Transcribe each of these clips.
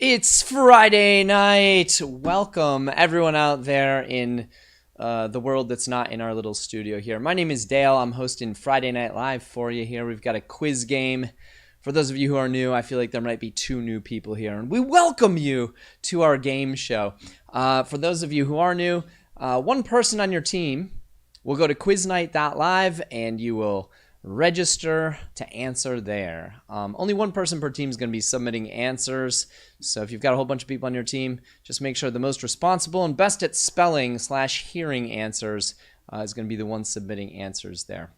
It's Friday night. Welcome, everyone out there in the world that's not in our little studio here. My name is Dale. I'm hosting Friday Night Live for you here. We've got a quiz game. For those of you who are new, I feel like there might be two new people here, and we welcome you to our game show. For those of you who are new, one person on your team will go to quiznight.live, and you will register to answer there. Only one person per team is going to be submitting answers. So if you've got a whole bunch of people on your team, just make sure the most responsible and best at spelling/hearing answers is going to be the one submitting answers there.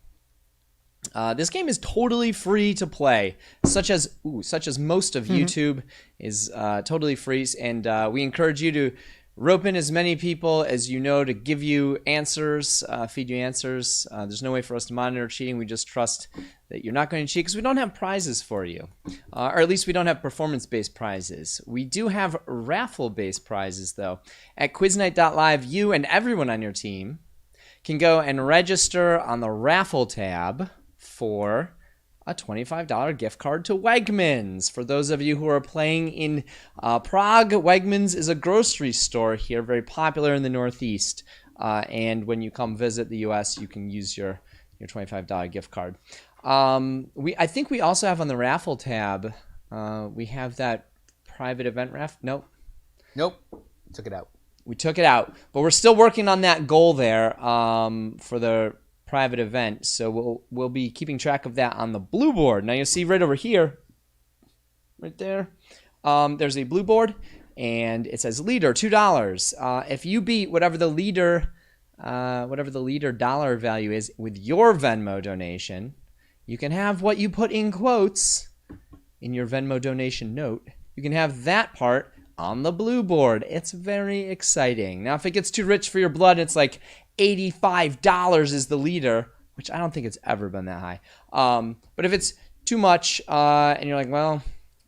This game is totally free to play, such as most of YouTube is totally free, and we encourage you to rope in as many people as you know to give you answers, feed you answers. There's no way for us to monitor cheating. We just trust that you're not going to cheat because we don't have prizes for you. Or at least we don't have performance-based prizes. We do have raffle-based prizes, though. At quiznight.live, you and everyone on your team can go and register on the raffle tab for a $25 gift card to Wegmans. For those of you who are playing in Prague, Wegmans is a grocery store here, very popular in the Northeast. And when you come visit the U.S., you can use your $25 gift card. I think we also have on the raffle tab, we have that private event raffle. Nope. Took it out. We took it out. But we're still working on that goal there for the private event, so we'll be keeping track of that on the blue board. Now you'll see right over here, right there, there's a blue board, and it says leader $2. If you beat whatever the leader dollar value is with your Venmo donation, you can have what you put in quotes in your Venmo donation note. You can have that part on the blue board. It's very exciting. Now, if it gets too rich for your blood, it's like $85 is the leader, which I don't think it's ever been that high. But if it's too much and you're like, well,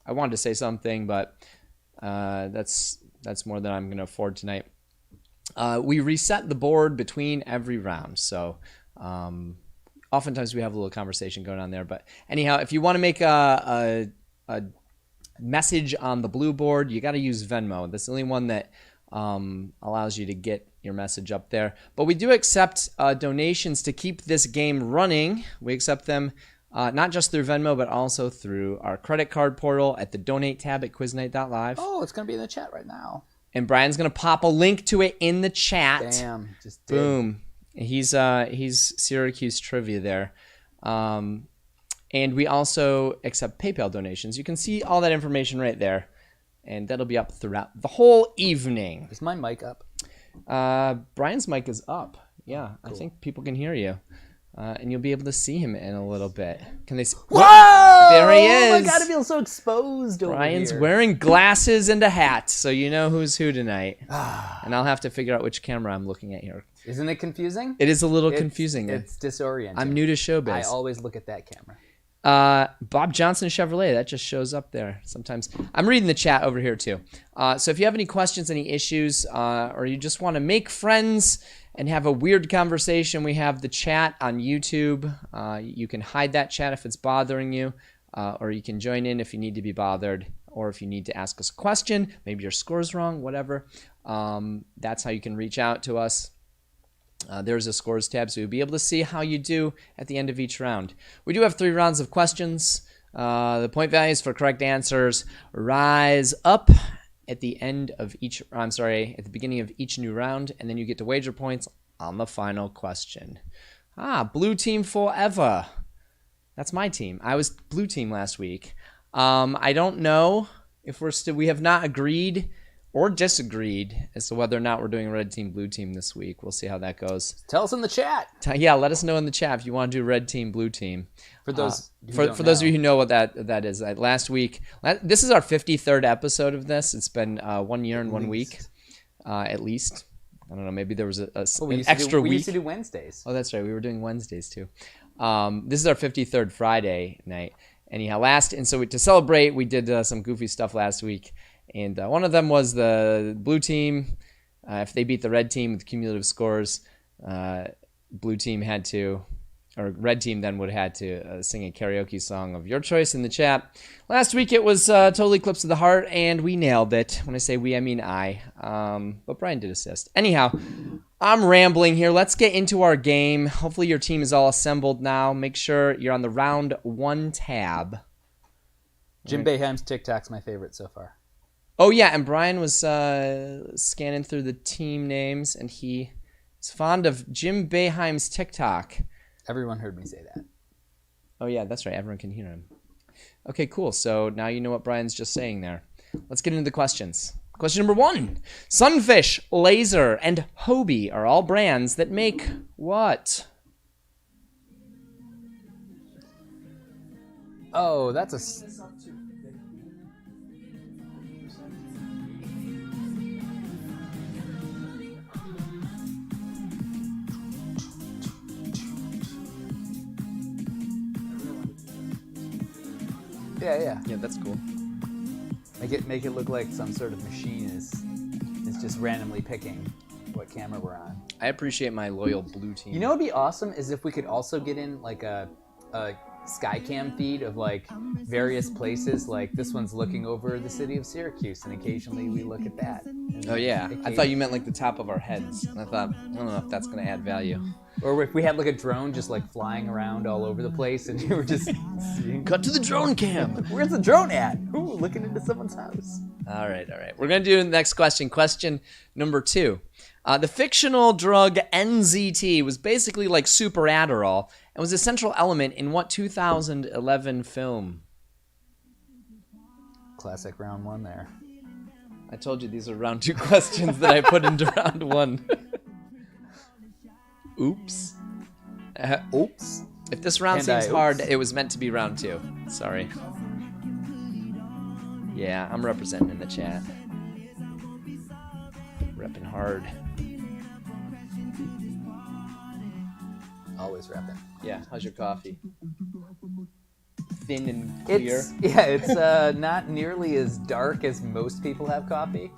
I wanted to say something, but that's more than I'm going to afford tonight. We reset the board between every round. So oftentimes we have a little conversation going on there. But anyhow, if you want to make a message on the blue board, you got to use Venmo. That's the only one that allows you to get your message up there. But we do accept donations to keep this game running. We accept them not just through Venmo, but also through our credit card portal at the donate tab at quiznight.live. Oh, it's going to be in the chat right now. And Brian's going to pop a link to it in the chat. Damn. Just did. Boom. He's Syracuse trivia there. And we also accept PayPal donations. You can see all that information right there. And that'll be up throughout the whole evening. Is my mic up? Brian's mic is up. Yeah, cool. I think people can hear you. And you'll be able to see him in a little bit. Can they see? Whoa! There he is. Oh my God, I feel so exposed over Brian's here. wearing glasses and a hat, so you know who's who tonight. And I'll have to figure out which camera I'm looking at here. Isn't it confusing? It is a little confusing. It's disorienting. I'm new to showbiz. I always look at that camera. Bob Johnson Chevrolet, that just shows up there sometimes. I'm reading the chat over here too. So if you have any questions, any issues, or you just want to make friends and have a weird conversation, we have the chat on YouTube. You can hide that chat if it's bothering you, or you can join in if you need to be bothered, or if you need to ask us a question, maybe your score's wrong, whatever. That's how you can reach out to us. There's a scores tab, so you'll be able to see how you do at the end of each round. We do have 3 rounds of questions. The point values for correct answers rise up at the end of at the beginning of each new round, and then you get to wager points on the final question. Blue team forever. That's my team. I was blue team last week. I don't know if we have not agreed or disagreed as to whether or not we're doing red team, blue team this week. We'll see how that goes. Tell us in the chat. Yeah, let us know in the chat if you want to do red team, blue team. For those those of you who know what that is, last week, this is our 53rd episode of this. It's been 1 year and 1 week, at least. I don't know. Maybe there was an extra week. We used to do Wednesdays. Oh, that's right. We were doing Wednesdays too. This is our 53rd Friday night. Anyhow, so to celebrate, we did some goofy stuff last week. And one of them was the blue team. If they beat the red team with cumulative scores, blue team had to or red team then would have had to sing a karaoke song of your choice in the chat. Last week it was Total Eclipse of the Heart, and we nailed it. When I say we, I mean I. But Brian did assist. Anyhow, I'm rambling here. Let's get into our game. Hopefully your team is all assembled now. Make sure you're on the round 1 tab. Jim Boeheim's TikTok's my favorite so far. Oh, yeah, and Brian was scanning through the team names, and he is fond of Jim Boeheim's TikTok. Everyone heard me say that. Oh, yeah, that's right. Everyone can hear him. Okay, cool. So now you know what Brian's just saying there. Let's get into the questions. Question number 1. Sunfish, Laser, and Hobie are all brands that make what? Oh, that's a... Yeah. Yeah, that's cool. Make it look like some sort of machine is just randomly picking what camera we're on. I appreciate my loyal blue team. You know what would be awesome is if we could also get in like a Skycam feed of like various places. Like this one's looking over the city of Syracuse, and occasionally we look at that. Oh yeah, I thought you meant like the top of our heads, and I thought I don't know if that's gonna add value. Or if we had like a drone just like flying around all over the place, and you were just seeing. Cut to the drone cam. Where's the drone at? Ooh, looking into someone's house. All right. We're gonna do the next question. Question number 2. The fictional drug NZT was basically like Super Adderall and was a central element in what 2011 film? Classic round 1 there. I told you these are round 2 questions that I put into round 1. Oops. Oops. If this round seems hard, it was meant to be round 2. Sorry. Yeah, I'm representing in the chat. Repping hard. Always repping. Yeah, how's your coffee? Thin and clear? It's not nearly as dark as most people have coffee.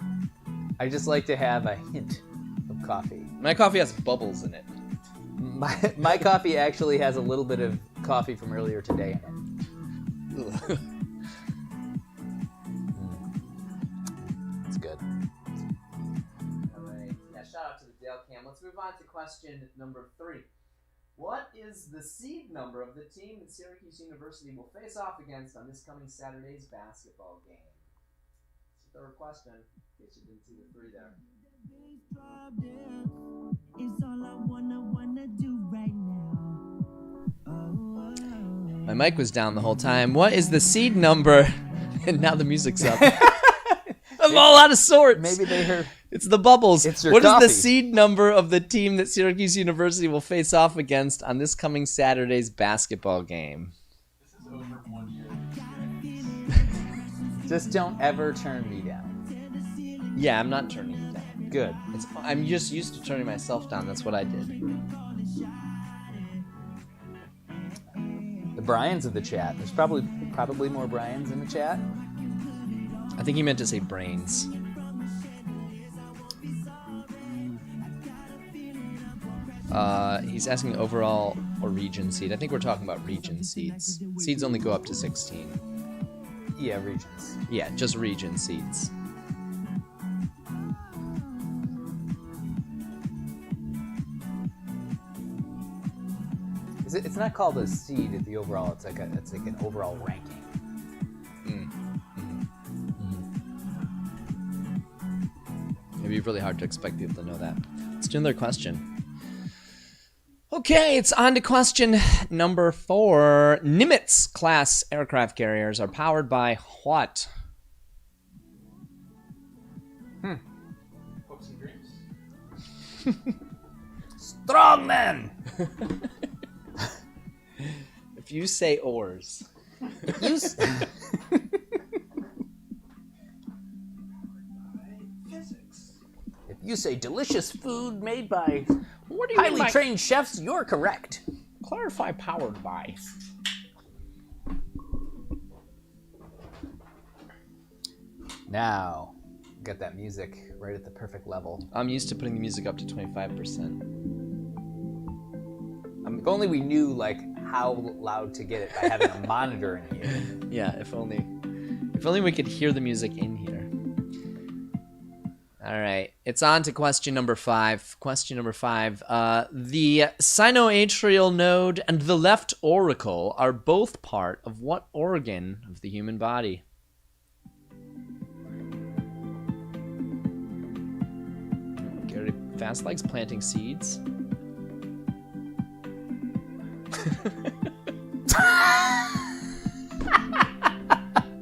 I just like to have a hint of coffee. My coffee has bubbles in it. My coffee actually has a little bit of coffee from earlier today in it. It's good. All right. Yeah, shout out to the Dale Cam. Let's move on to question number 3. What is the seed number of the team that Syracuse University will face off against on this coming Saturday's basketball game? It's the third question, in case you didn't see the 3 there. It's all I wanna do right now. My mic was down the whole time. What is the seed number? And now the music's up. I'm all out of sorts. Maybe they heard. It's the bubbles. It's your What coffee. is the seed number of the team that Syracuse University will face off against on this coming Saturday's basketball game? This is over 1 year. Just don't ever turn me down. Yeah, I'm not turning you down. Good. I'm just used to turning myself down. That's what I did. The Bryans of the chat. There's probably more Bryans in the chat. I think he meant to say brains. He's asking overall or region seed. I think we're talking about region seeds. Seeds only go up to 16. Yeah, regions. Yeah, just region seeds. It's not called a seed at the overall. It's like an overall ranking. It'd be really hard to expect people to know that. Let's do another question. Okay, it's on to question number 4. Nimitz class aircraft carriers are powered by what? Hopes and dreams. Strong men. If you say oars. If you say delicious food made by What do you highly trained chefs, you're correct. Clarify powered by. Now, get that music right at the perfect level. I'm used to putting the music up to 25%. If only we knew like how loud to get it by having a monitor in here. Yeah, if only we could hear the music in here. All right, it's on to question number 5. Question number 5. The sinoatrial node and the left auricle are both part of what organ of the human body? Gary Fast likes planting seeds.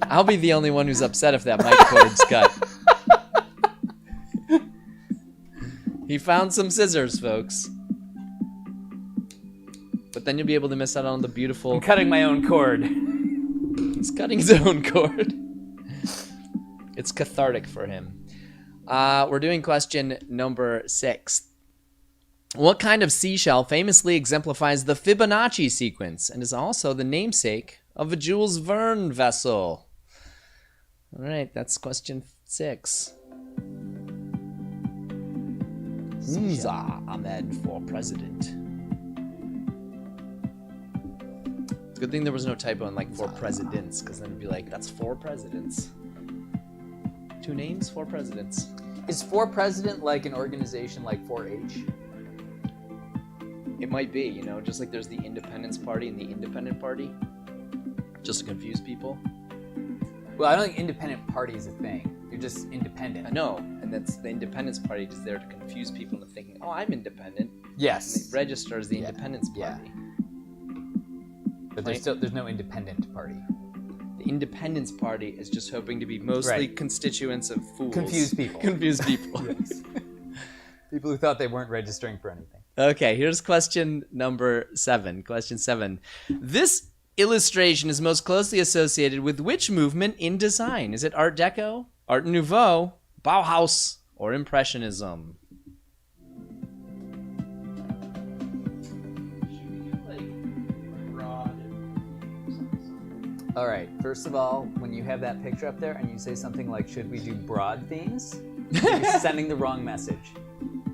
I'll be the only one who's upset if that mic cord's cut. He found some scissors, folks. But then you'll be able to miss out on the beautiful... I'm cutting my own cord. He's cutting his own cord. It's cathartic for him. We're doing question number 6. What kind of seashell famously exemplifies the Fibonacci sequence and is also the namesake of a Jules Verne vessel? All right, that's question 6. Humza Ahmed for president. It's a good thing there was no typo in like for presidents, because then it'd be like, that's 4 presidents. 2 names, 4 presidents. Is for president like an organization like 4-H? It might be, you know, just like there's the Independence Party and the Independent Party, just to confuse people. Well, I don't think independent party is a thing. You're just independent. I know, and that's the Independence Party just there to confuse people into thinking, oh, I'm independent. Yes. And they register as the Yeah. Independence Yeah. Party. But there's no independent party. The Independence Party is just hoping to be mostly Right. constituents of fools. Confused people. Confused people. Yes. People who thought they weren't registering for anything. Okay, here's question number 7. Question 7. This illustration is most closely associated with which movement in design? Is it Art Deco, Art Nouveau, Bauhaus, or Impressionism? Should we get like broad? All right. First of all, when you have that picture up there and you say something like, "Should we do broad themes?" you're sending the wrong message.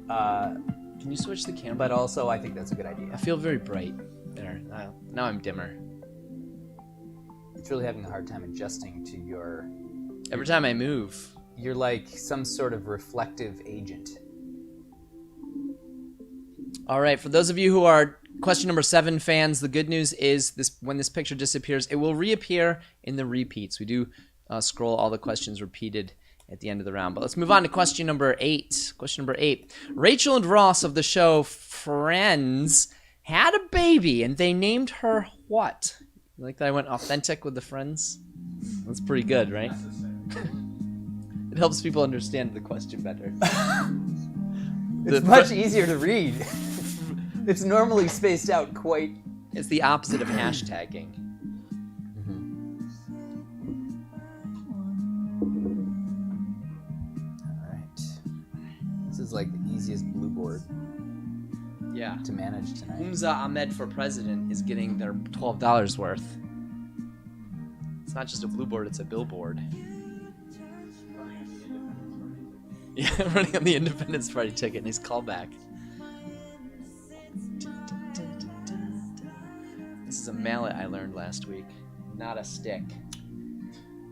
Can you switch the camera? But also, I think that's a good I idea. feel very bright. There. Now I'm dimmer. It's really having a hard time adjusting to your. Every time I move. You're like some sort of reflective agent. All right, for those of you who are question number 7 fans, the good news is this: when this picture disappears, it will reappear in the repeats. We do scroll all the questions repeated at the end of the round. But let's move on to question number 8. Question number 8. Rachel and Ross of the show Friends had a baby, and they named her what? You like that I went authentic with the Friends? That's pretty good, right? It helps people understand the question better. It's much easier to read. It's normally spaced out quite. It's the opposite of hashtagging. All right. This is like the easiest blue board Yeah. to manage tonight. Humza Ahmed for president is getting their $12 worth. It's not just a blue board, it's a billboard. Yeah, running on the Independence Party ticket and his callback. This is a mallet I learned last week, not a stick.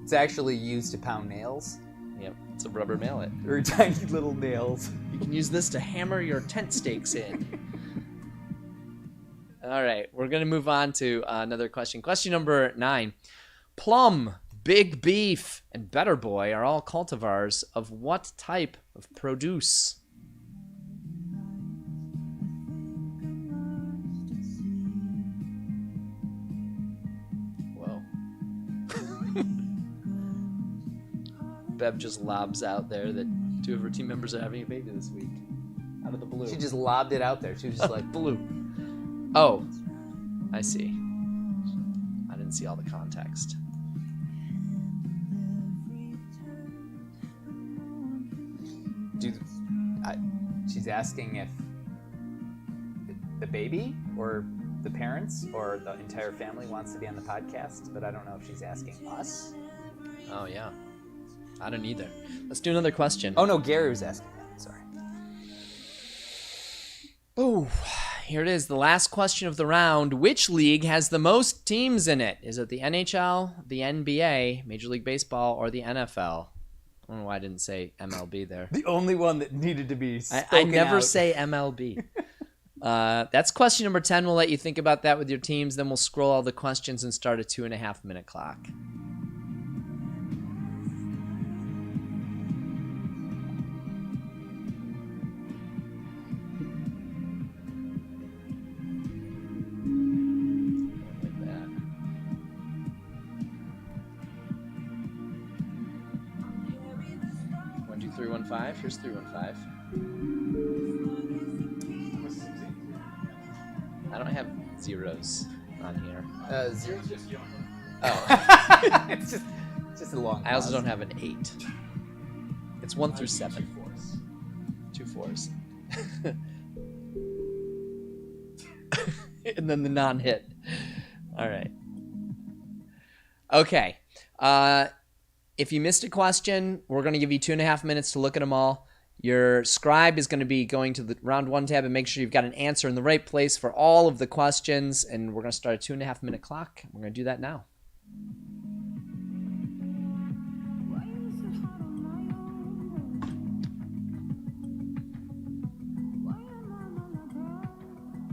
It's actually used to pound nails. Yep, it's a rubber mallet. Or tiny little nails. You can use this to hammer your tent stakes in. All right, we're going to move on to another question. Question number 9. Plum, Big Beef, and Better Boy are all cultivars of what type of produce? Whoa. Bev just lobs out there that 2 of her team members are having a baby this week. Out of the blue. She just lobbed it out there. She was just like, Blue. Oh, I see. I didn't see all the context. she's asking if the baby or the parents or the entire family wants to be on the podcast, but I don't know if she's asking us. Oh, yeah. I don't either. Let's do another question. Oh no, Gary was asking that. Sorry. Oh, here it is, the last question of the round. Which league has the most teams in it? Is it the NHL, the NBA, Major League Baseball, or the NFL? I don't know why I didn't say MLB there. The only one that needed to be spoken I never out. say MLB. That's question number 10. We'll let you think about that with your teams. Then we'll scroll all the questions and start a 2.5 minute clock. Like that. One, two, three, 1, 5. Here's 3, 1, 5. I don't have zeros on here. Zero. Oh. It's just a long. I also pause. don't have an 8. It's 1 through 7. 2 4s. And then the non-hit. All right. Okay. If you missed a question, we're going to give you 2.5 minutes to look at them all. Your scribe is going to be going to the round 1 tab and make sure you've got an answer in the right place for all of the questions. And we're going to start a 2.5 minute clock. We're going to do that now.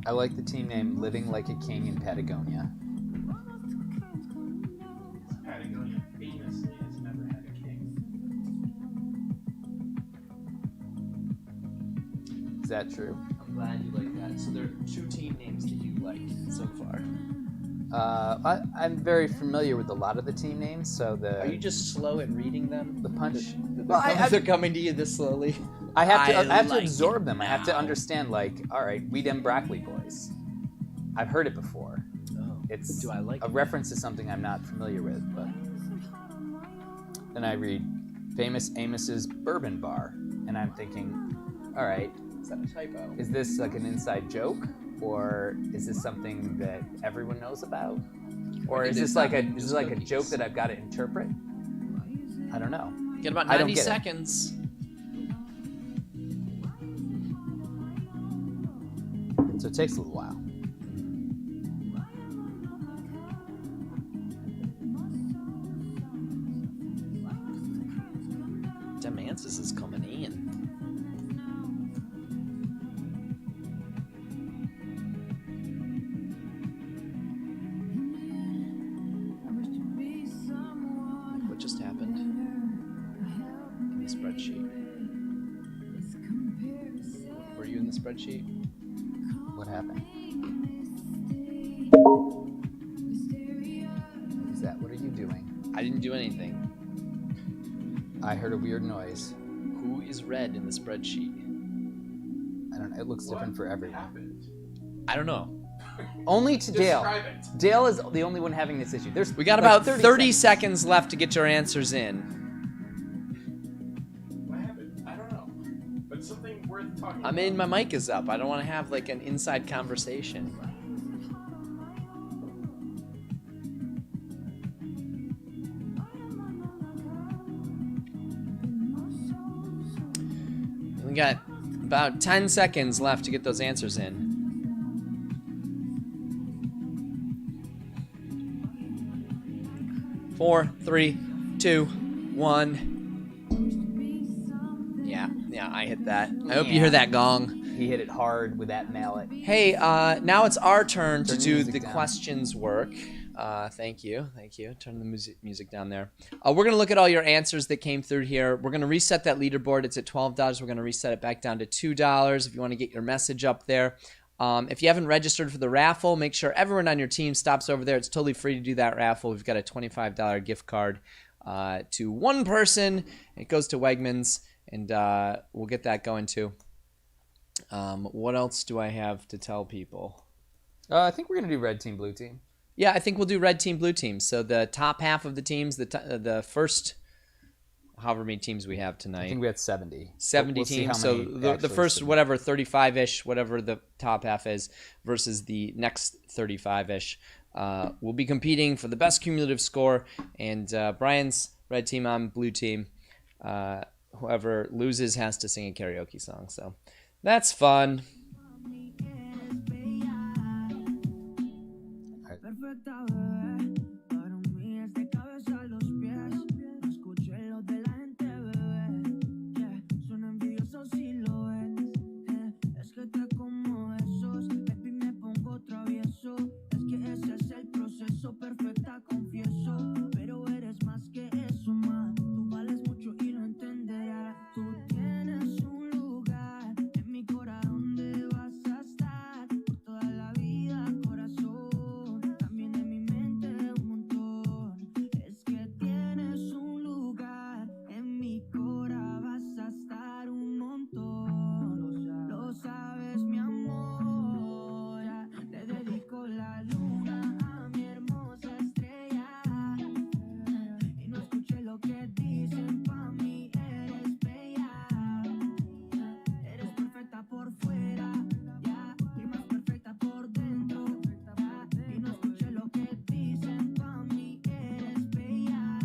I like the team name Living Like a King in Patagonia. Patagonia famously has never had a king. Is that true? I'm glad you like that. So there are 2 team names that you like so far. I'm very familiar with a lot of the team names, so Are you just slow at reading them? the punch. They're coming to you this slowly. I have to like absorb it them. I have to now. understand, like, all right, We Dem Broccoli Boys. I've heard it before. Oh, It's do I like a it? reference to something I'm not familiar with, but then I read Famous Amos's Bourbon Bar, and I'm thinking, all right, Is that a typo? is this like an inside joke, or is this something that everyone knows about, or is this like a joke that I've got to interpret? I don't know. Get about I don't 90 get it. seconds. So it takes a little while. Demansis is coming in. What just happened? In the spreadsheet. Were you in the spreadsheet? What happened? Is that what are you doing? I didn't do anything. I heard a weird noise. Who is red in the spreadsheet? I don't know. It looks different for everyone. Happened? I don't know. Only to Dale. Describe it. Dale is the only one having this issue. There's We got like about 30 seconds. seconds left to get your answers in. What happened? I don't know. But something worth talking I about. mean, my mic is up. I don't want to have like an inside conversation. We got about 10 seconds left to get those answers in. Four, three, two, one. Yeah, I hit that. I hope you hear Yeah. that gong. He hit it hard with that mallet. Hey, now it's our turn to Turn the do music the down. questions work. Thank you. Turn the music down there. We're gonna look at all your answers that came through here. We're gonna reset that leaderboard. It's at $12. We're gonna reset it back down to $2 if you want to get your message up there. If you haven't registered for the raffle, make sure everyone on your team stops over there. It's totally free to do that raffle. We've got a $25 gift card to one person. It goes to Wegmans, and we'll get that going too. What else do I have to tell people? I think we're gonna do red team, blue team. Yeah, I think we'll do red team, blue team. So the top half of the teams, the first, however many teams we have I tonight, think we had 70. 70 We'll see how teams. So many the actually first, submit. whatever, 35-ish, whatever the top half is, versus the next 35-ish. We'll be competing for the best cumulative score. And Brian's red team, I'm blue team. Whoever loses has to sing a karaoke song. So that's fun. perfecta, bebé. Para mí es de cabeza a los pies. No escuché lo de la gente, bebé. Yeah, son envidiosos si lo ves. Es que te como esos, baby, me pongo travieso. Es que ese es el proceso, perfecta, confieso. Pero eres más que eso, ma. Tú vales mucho y lo entenderás. Tú tienes un lugar en mi corazón donde vas a estar por toda la vida, corazón. También en mi mente un montón. Es que tienes un lugar en mi cora, vas a estar un montón. Lo sabes, mi amor. Le dedico la luna a mi hermosa estrella. Y no escuché lo que dicen, pa' mí eres bella. Eres perfecta por fuera, ya, y más perfecta por dentro, ya. Y no escuché lo que dicen, pa' mí eres bella.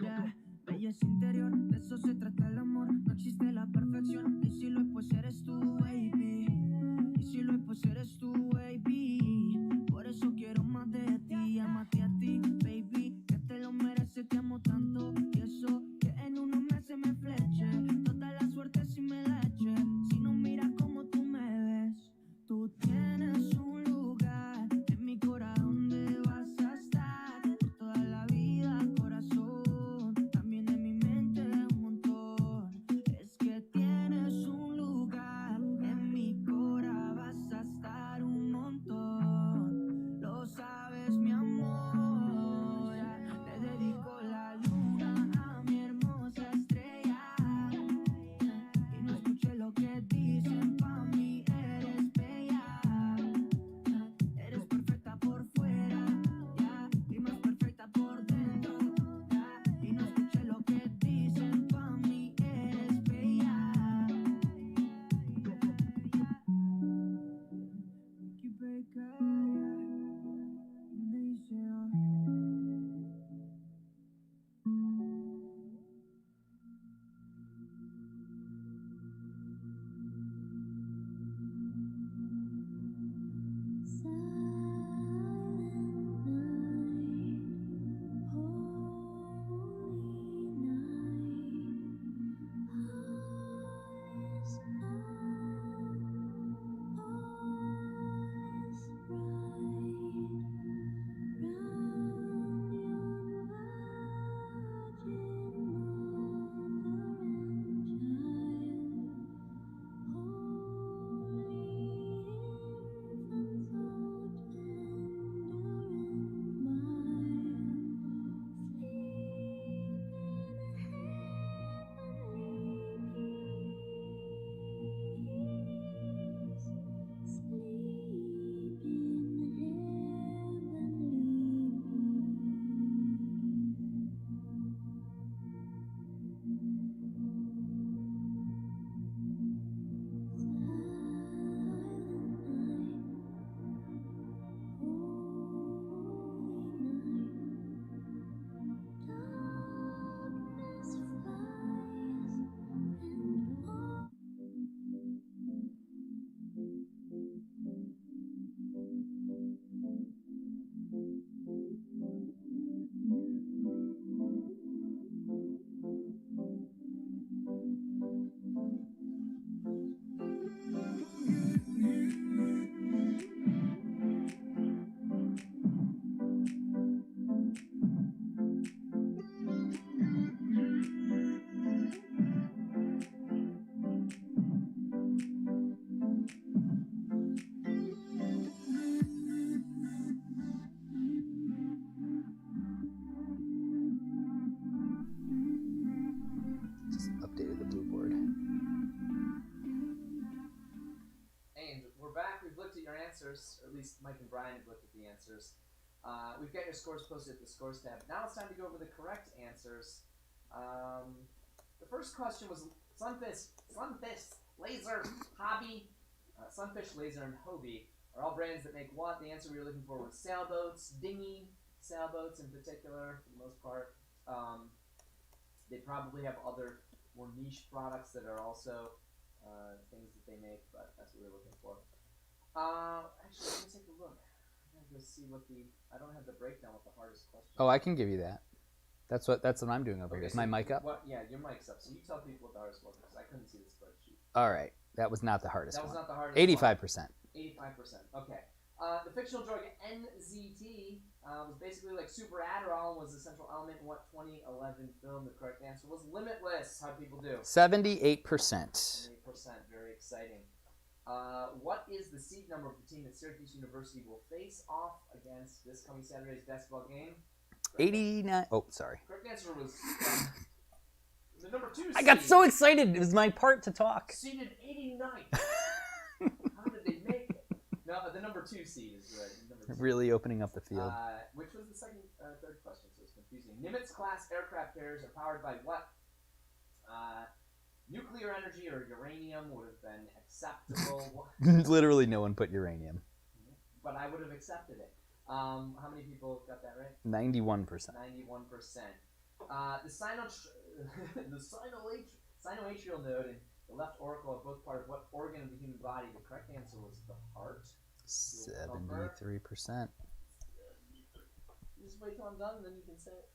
Yeah, belleza interior, de eso se trata el amor. No existe la perfección. Y si lo es, pues eres tú, baby. Y si lo es, pues eres tú, baby. Por eso quiero más de ti, amate a ti, baby. Que te lo mereces, te amo tanto. Y eso que en unos meses me fleche. Toda la suerte si me la eche. Si no miras como tú me ves. Tú tienes un lugar en mi corazón donde vas a estar por toda la vida, corazón. También en mi mente un montón. Es que tienes un lugar en mi cora, vas a estar un montón. Lo sabes, mi amor. Le dedico la luna a mi hermosa estrella. Y no escuché lo que dicen, pa' mí eres bella. Eres perfecta por fuera, ya, y más perfecta por dentro, ya. Y no escuché lo que dicen, pa' mí eres bella. Ricky Baker, dice, Just updated the blue board. And we're back. We've looked at your answers, or at least Mike and Brian have looked at the answers. We've got your scores posted at the Scores tab. Now it's time to go over the correct answers. The first question was Sunfish, Laser, Hobby. Sunfish, Laser, and Hobie are all brands that make what? The answer we were looking for was sailboats, dinghy sailboats in particular, for the most part. They probably have other more niche products that are also things that they make, but that's what we're looking for. Actually, let me take a look. I gotta to see what the. I don't have the breakdown with the hardest question. Oh, I can give you that. That's what I'm doing over here. Is so my mic up? What? Yeah, your mic's up. So you tell people what the hardest was because I couldn't see the spreadsheet. All right. That was not the hardest That was one. not the hardest. 85%. 85%. Okay. The fictional drug NZT was basically like Super Adderall and was the central element in what 2011 film? The correct answer was Limitless. How'd people do? 78%. 78%. Very exciting. What is the seat number of the team that Syracuse University will face off against this coming Saturday's basketball game? 89. Oh, sorry. Correct answer was the number 2 seed. I got so excited. It was my part to talk. Seeded 89th. How did they make it? No, the number 2 seed is right. Number 2. Really opening up the field. Which was the third question, so it's confusing. Nimitz-class aircraft carriers are powered by what? Nuclear energy or uranium would have been acceptable. Literally no one put uranium. But I would have accepted it. How many people got that right? 91%. 91%. The sinoatrial node and the left auricle are both part of what organ of the human body? The correct answer was the heart. 73%. Just wait till I'm done, and then you can say it.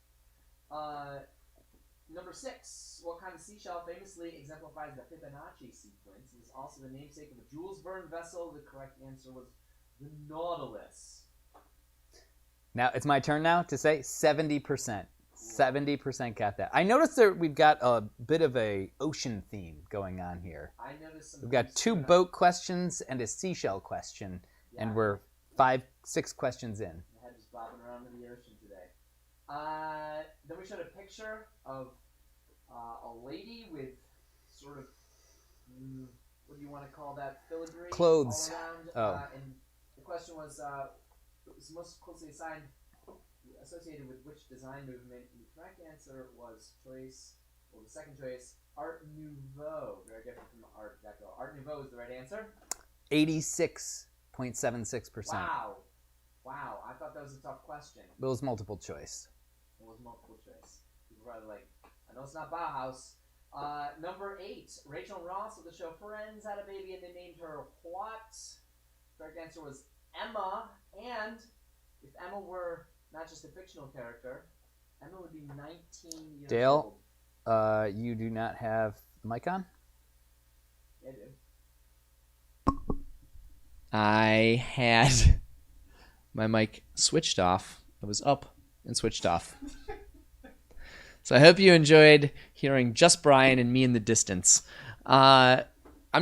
Number 6. What kind of seashell famously exemplifies the Fibonacci sequence? It is also the namesake of a Jules Verne vessel. The correct answer was the Nautilus. Now, it's my turn now to say 70%. 70% got that. I noticed that we've got a bit of a ocean theme going on here. I noticed some. We've got 2 boat questions and a seashell question, and we're 5-6 questions in. My head was bobbing around in the ocean today. Then we showed a picture of a lady with sort of, what do you want to call that, filigree? Clothes. All around. And the question was, it was most closely associated with which design movement? And the correct answer was the second choice, Art Nouveau. Very different from Art Deco. Art Nouveau is the right answer. 86.76%. Wow. I thought that was a tough question. It was multiple choice. It was multiple choice. People were probably like, I know it's not Bauhaus. Number 8, Rachel Ross of the show Friends had a baby and they named her what? Correct answer was Emma. And if Emma were not just a fictional character, Emma would be 19 years Dale, old. you do not have the mic on? Yeah, I do. I had my mic switched off. It was up and switched off. So I hope you enjoyed hearing just Brian and me in the distance. I'm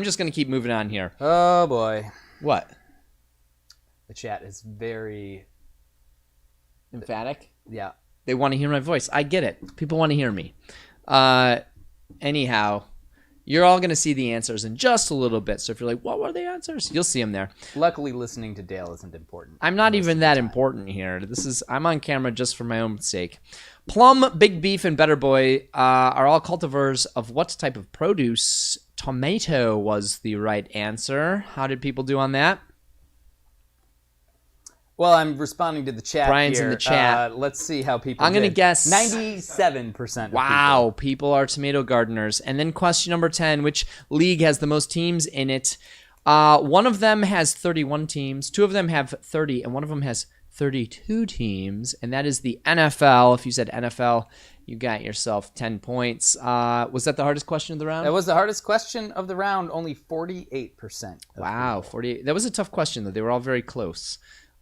just going to keep moving on here. Oh, boy. What? The chat is very... Emphatic? Yeah. They want to hear my voice. I get it. People want to hear me. Anyhow, you're all going to see the answers in just a little bit. So if you're like, what were the answers? You'll see them there. Luckily, listening to Dale isn't important. I'm not even that important here. I'm on camera just for my own sake. Plum, Big Beef, and Better Boy are all cultivars of what type of produce? Tomato was the right answer. How did people do on that? Well, I'm responding to the chat. Brian's here. in the chat. Let's see how people I'm going to did. guess 97%. Wow, people are tomato gardeners. And then question number 10, which league has the most teams in it? One of them has 31 teams, 2 of them have 30, and one of them has 32 teams, and that is the NFL. If you said NFL, you got yourself 10 points. Was that the hardest question of the round? That was the hardest question of the round, only 48%. Wow, 48. That was a tough question, though. They were all very close.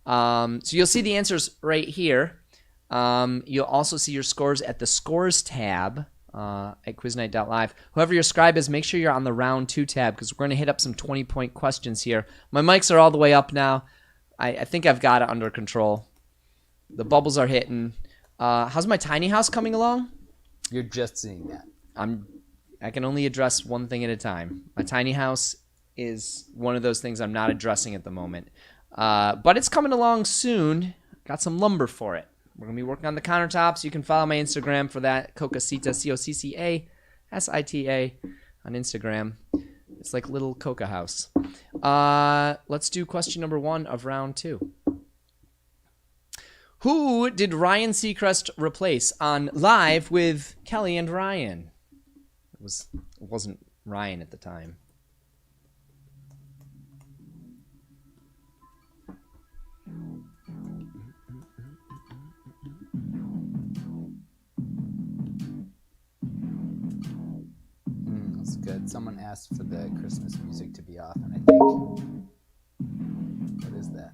So you'll see the answers right here. You'll also see your scores at the Scores tab at quiznight.live. Whoever your scribe is, make sure you're on the Round 2 tab because we're going to hit up some 20-point questions here. My mics are all the way up now. I think I've got it under control. The bubbles are hitting. How's my tiny house coming along? You're just seeing that. I can only address one thing at a time. My tiny house is one of those things I'm not addressing at the moment. But it's coming along soon. Got some lumber for it. We're going to be working on the countertops. You can follow my Instagram for that. Coccasita, COCCASITA on Instagram. It's like little coca house. Let's do question number 1 of round 2. Who did Ryan Seacrest replace on Live with Kelly and Ryan? It wasn't Ryan at the time. Someone asked for the Christmas music to be off, and I think. What is that?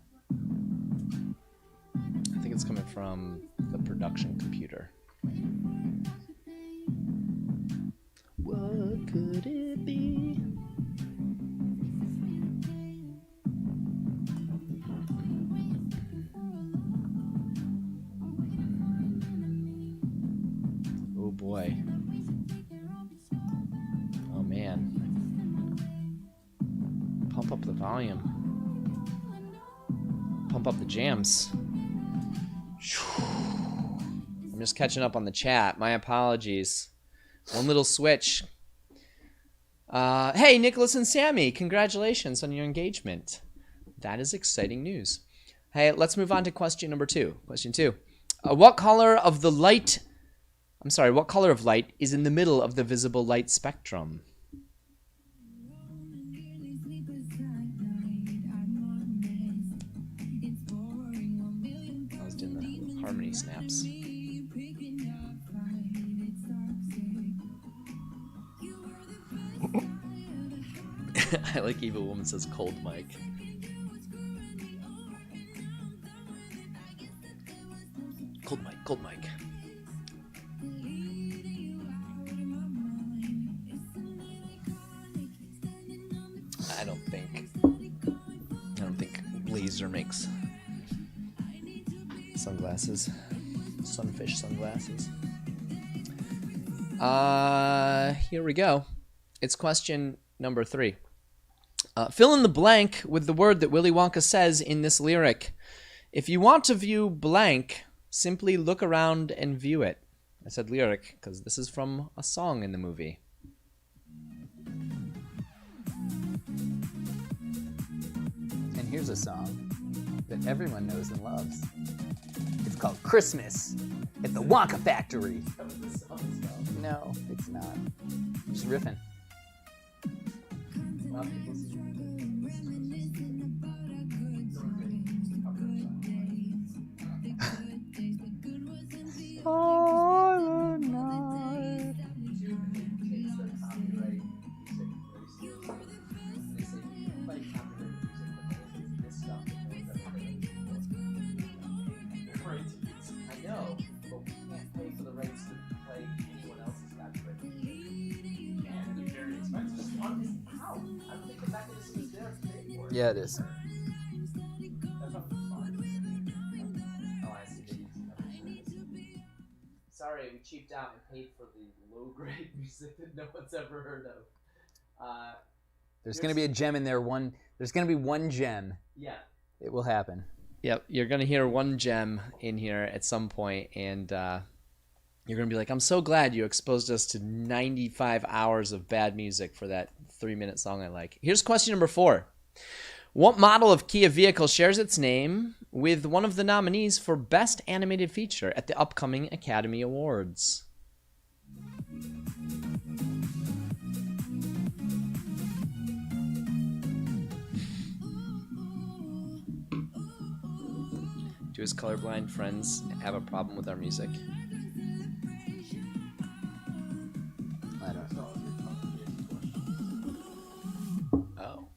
I think it's coming from the production computer. What could it be? Oh boy. Oh man. Pump up the volume. Pump up the jams. I'm just catching up on the chat. My apologies. One little switch. Hey, Nicholas and Sammy, congratulations on your engagement. That is exciting news. Hey, let's move on to question number 2. Question 2. What color of light is in the middle of the visible light spectrum? I was doing the harmony snaps. I like Evil Woman says cold mic. Cold mic. I don't think Laser makes sunglasses. Sunfish sunglasses. Here we go. It's question number 3. Fill in the blank with the word that Willy Wonka says in this lyric. If you want to view blank, simply look around and view it. I said lyric because this is from a song in the movie. And here's a song that everyone knows and loves. It's called Christmas at the Wonka Factory. No, it's not. Just riffing. Yeah, it is. Sorry, we cheaped out and paid for the low-grade music that no one's ever heard of. There's going to be a gem in there. There's going to be one gem. Yeah. It will happen. Yep, you're going to hear one gem in here at some point, and you're going to be like, I'm so glad you exposed us to 95 hours of bad music for that 3-minute song I like. Here's question number 4. What model of Kia vehicle shares its name with one of the nominees for Best Animated Feature at the upcoming Academy Awards? Do his colorblind friends have a problem with our music? I don't know. Oh.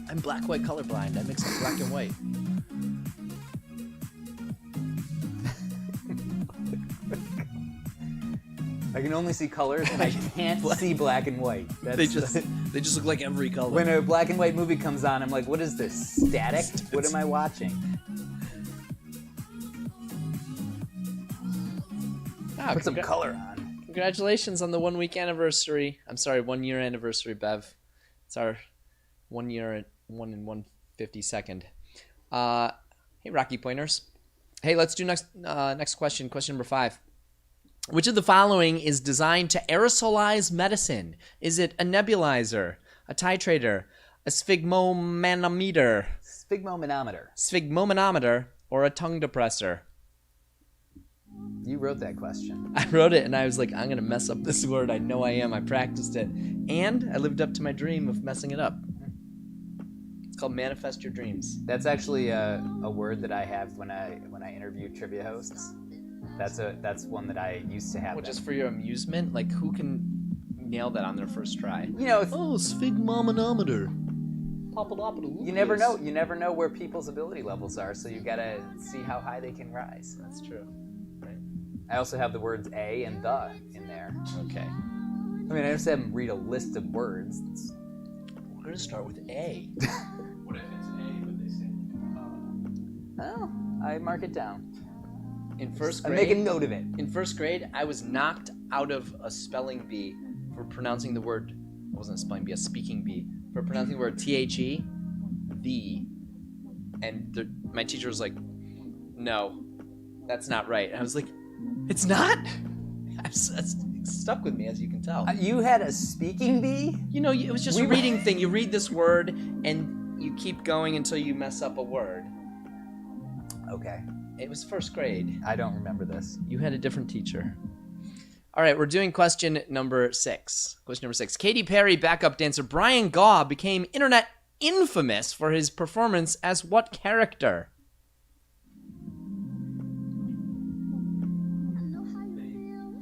I'm black-white colorblind. I mix up black and white. I can only see colors, and I can't see black and white. They just look like every color. When a black and white movie comes on, I'm like, what is this? Static? What am I watching? Put some color on. Congratulations on the 1-week anniversary. I'm sorry, 1-year anniversary, Bev. It's our 1 year, 1 and 1/52nd. Hey, Rocky Pointers. Hey, let's do next question. Question number 5. Which of the following is designed to aerosolize medicine? Is it a nebulizer, a titrator, a sphygmomanometer, or a tongue depressor? You wrote that question. I wrote it and I was like, I'm going to mess up this word. I know I am. I practiced it. And I lived up to my dream of messing it up. It's called manifest your dreams. That's actually a word that I have when I interview trivia hosts. That's one that I used to have. Well, just for your amusement? Like, who can nail that on their first try? You know, it's, sphygmomanometer. you never know. You never know where people's ability levels are, so you gotta see how high they can rise. That's true. Right. I also have the words a and the in there. Okay. I mean, I just have them read a list of words. We're going to start with A. What if it's A, but they say Well, I mark it down. In first I grade, make a note of it. in first grade, I was knocked out of a spelling bee for pronouncing the word, it wasn't a spelling bee, a speaking bee, for pronouncing the word T-H-E, the. And my teacher was like, no, that's not right. And I was like, it's not? That's stuck with me, as you can tell. You had a speaking bee? You know, it was just a reading thing. You read this word, and you keep going until you mess up a word. Okay. It was first grade. I don't remember this. You had a different teacher. All right, we're doing question number 6. Question number 6. Katy Perry backup dancer Brian Gaw became internet infamous for his performance as what character?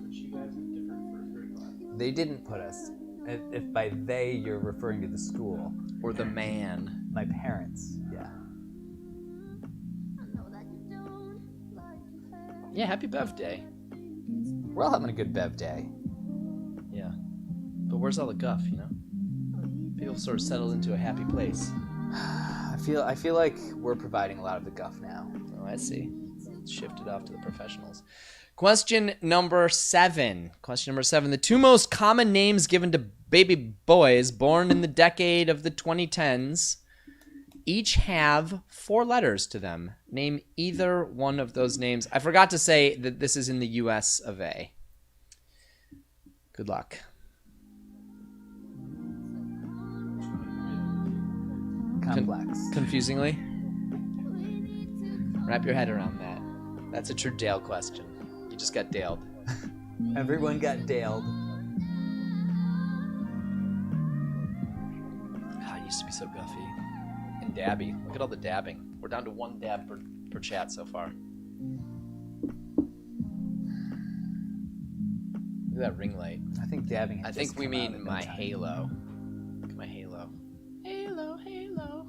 put you guys in different first grade classes. They didn't put us. If by they you're referring to the school. Or the man? My parents. Yeah. Yeah, happy birthday. We're all having a good Bev day. Yeah. But where's all the guff, you know? People sort of settled into a happy place. I feel like we're providing a lot of the guff now. Oh, I see. It's shifted off to the professionals. Question number 7. Question number 7. The 2 most common names given to baby boys born in the decade of the 2010s each have 4 letters to them. Name either one of those names. I forgot to say that this is in the US of A. Good luck. Complex. Confusingly? Wrap your head around that. That's a true Dale question. You just got daled. Everyone got daled. God, it used to be so guffy. And dabby. Look at all the dabbing. We're down to 1 dab per chat so far. Look at that ring light. I think dabbing. had I just think we come out mean at my that time. halo. Look at my halo. Halo, halo.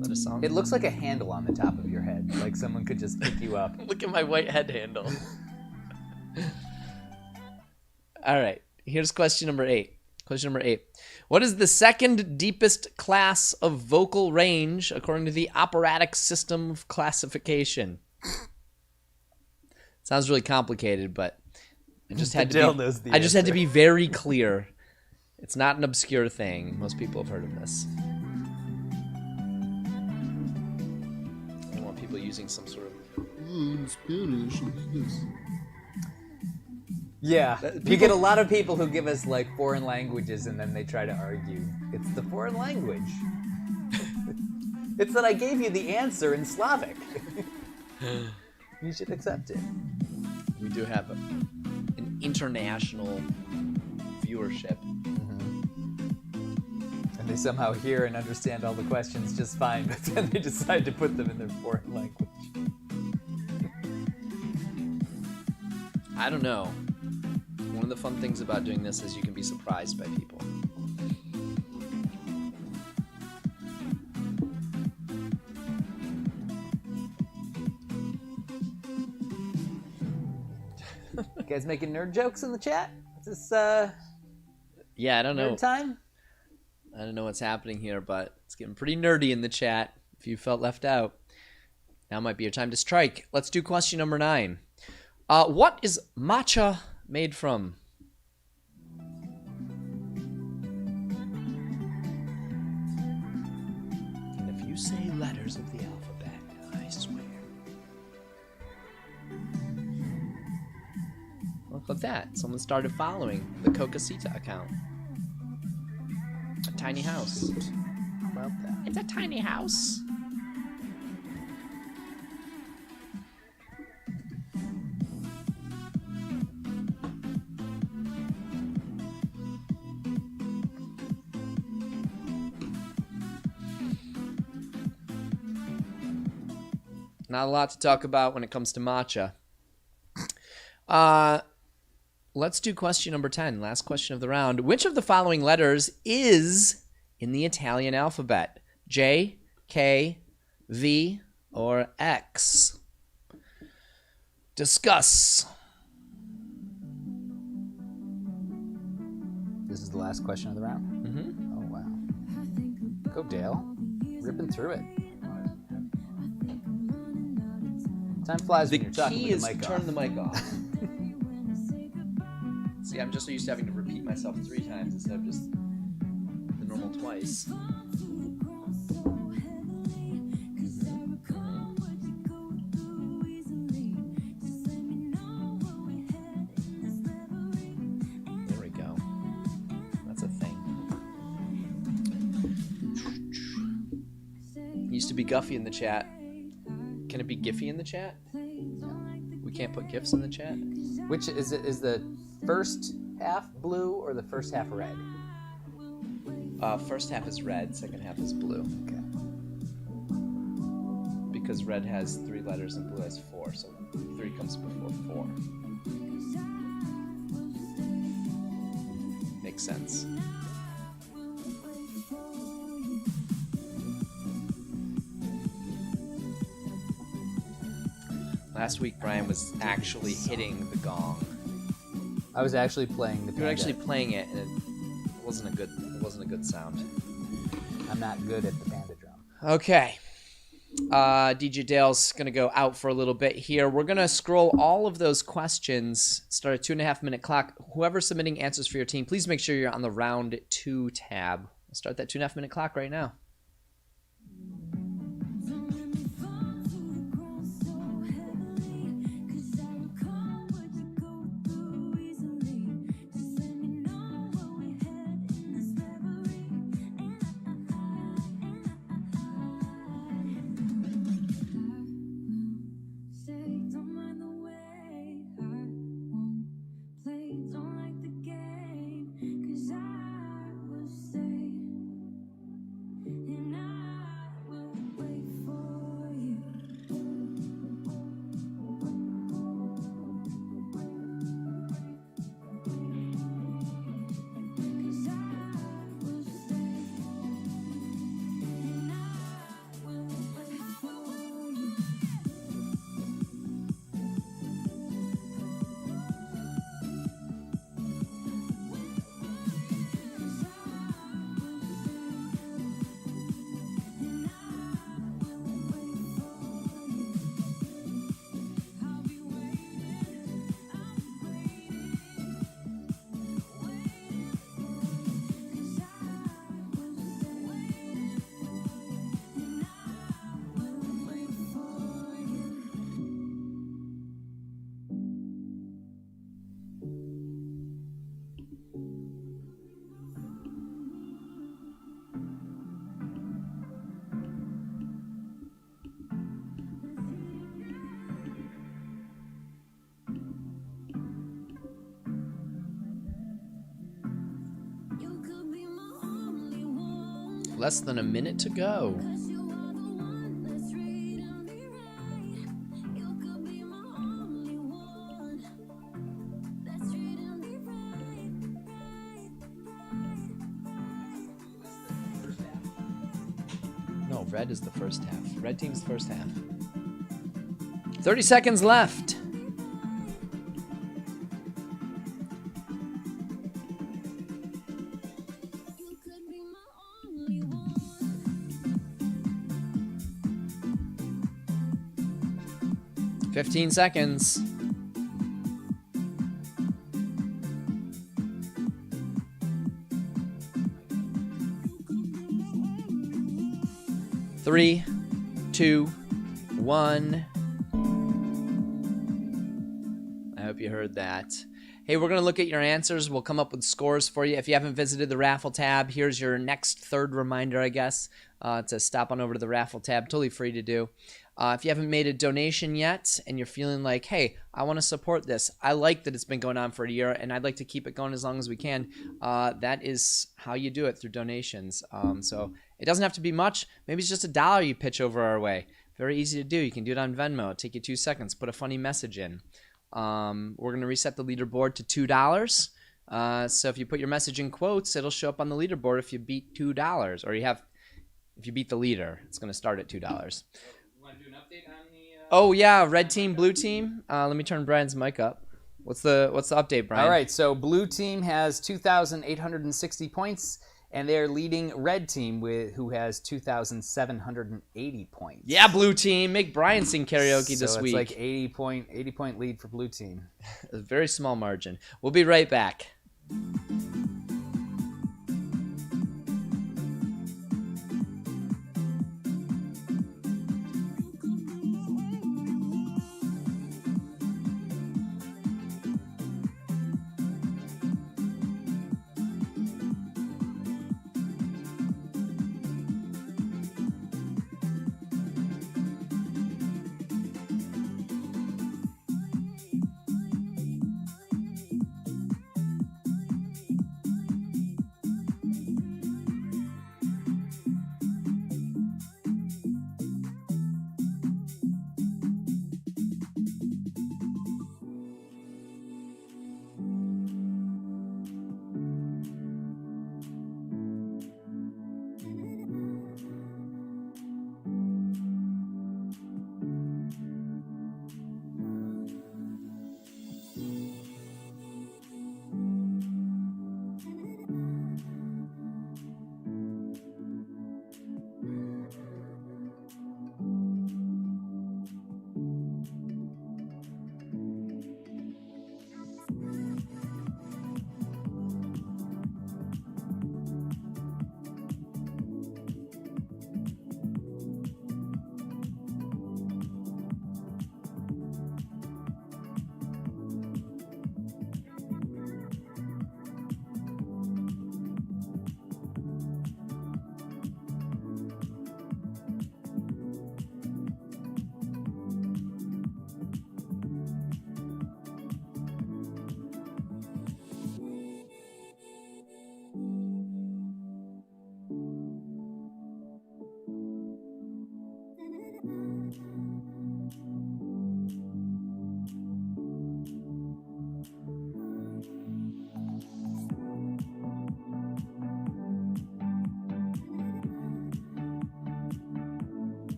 Is that a song? It looks like a handle on the top of your head, like someone could just pick you up. Look at my white head handle. All right. Here's question number 8. Question number 8. What is the second deepest class of vocal range according to the operatic system of classification? Sounds really complicated, but I just had Dale to knows the I just had to answer. be very clear. It's not an obscure thing. Most people have heard of this. I don't want people using some sort of Spanish. Yeah, That- you get a lot of people who give us like foreign languages and then they try to argue. It's the foreign language. It's that I gave you the answer in Slavic. You should accept it. We do have an international viewership. And they somehow hear and understand all the questions just fine, but then they decide to put them in their foreign language. I don't know. One of the fun things about doing this is you can be surprised by people. You guys making nerd jokes in the chat? Is this Yeah, I don't know. nerd time? I don't know what's happening here, but it's getting pretty nerdy in the chat. If you felt left out, now might be your time to strike. Let's do question number 9. What is matcha made from? And if you say letters of the alphabet, I swear. Look at that. Someone started following the Cocasita account. A tiny house. About that. It's a tiny house. Not a lot to talk about when it comes to matcha. Let's do question number 10, last question of the round. Which of the following letters is in the Italian alphabet? J, K, V, or X? Discuss. This is the last question of the round? Mm-hmm. Oh, wow. Go, Dale. Ripping through it. Time flies when you're talking with the mic turn off. the mic off. See, I'm just so used to having to repeat myself 3 times instead of just the normal twice. There we go. That's a thing. Used to be Guffy in the chat. Can it be Giffy in the chat? We can't put GIFs in the chat? Which is it? Is the first half blue or the first half red? First half is red, second half is blue. Okay. Because red has 3 letters and blue has 4, so 3 comes before 4. Makes sense. Last week, Brian was actually hitting the gong. I was actually playing the You were actually panda. playing it, and it wasn't a good sound. I'm not good at the panda drum. Okay. DJ Dale's going to go out for a little bit here. We're going to scroll all of those questions, start a 2.5-minute clock. Whoever's submitting answers for your team, please make sure you're on the round 2 tab. We'll start that 2.5-minute clock right now. Less than a minute to go. No, red is the first half. Red team's first half. 30 seconds left. Fifteen seconds. Three, two, one. I hope you heard that. Hey, we're going to look at your answers. We'll come up with scores for you. If you haven't visited the raffle tab, here's your next third reminder, I guess, to stop on over to the raffle tab. Totally free to do. If you haven't made a donation yet and you're feeling like, hey, I want to support this. I like that it's been going on for a year and I'd like to keep it going as long as we can. That is how you do it, through donations. So it doesn't have to be much. Maybe it's just $1 you pitch over our way. Very easy to do. You can do it on Venmo. It'll take you 2 seconds. Put a funny message in. We're going to reset the leaderboard to $2. So if you put your message in quotes, it'll show up on the leaderboard if you beat $2. Or if you beat the leader, it's going to start at $2. You want to do an update on the? Oh, yeah. Red team, blue team. Let me turn Brian's mic up. What's the update, Brian? All right, so blue team has 2,860 points, and they're leading red team who has 2,780 points. Yeah, blue team. Make Brian sing karaoke So this it's week. like 80 point lead for blue team. A very small margin. We'll be right back.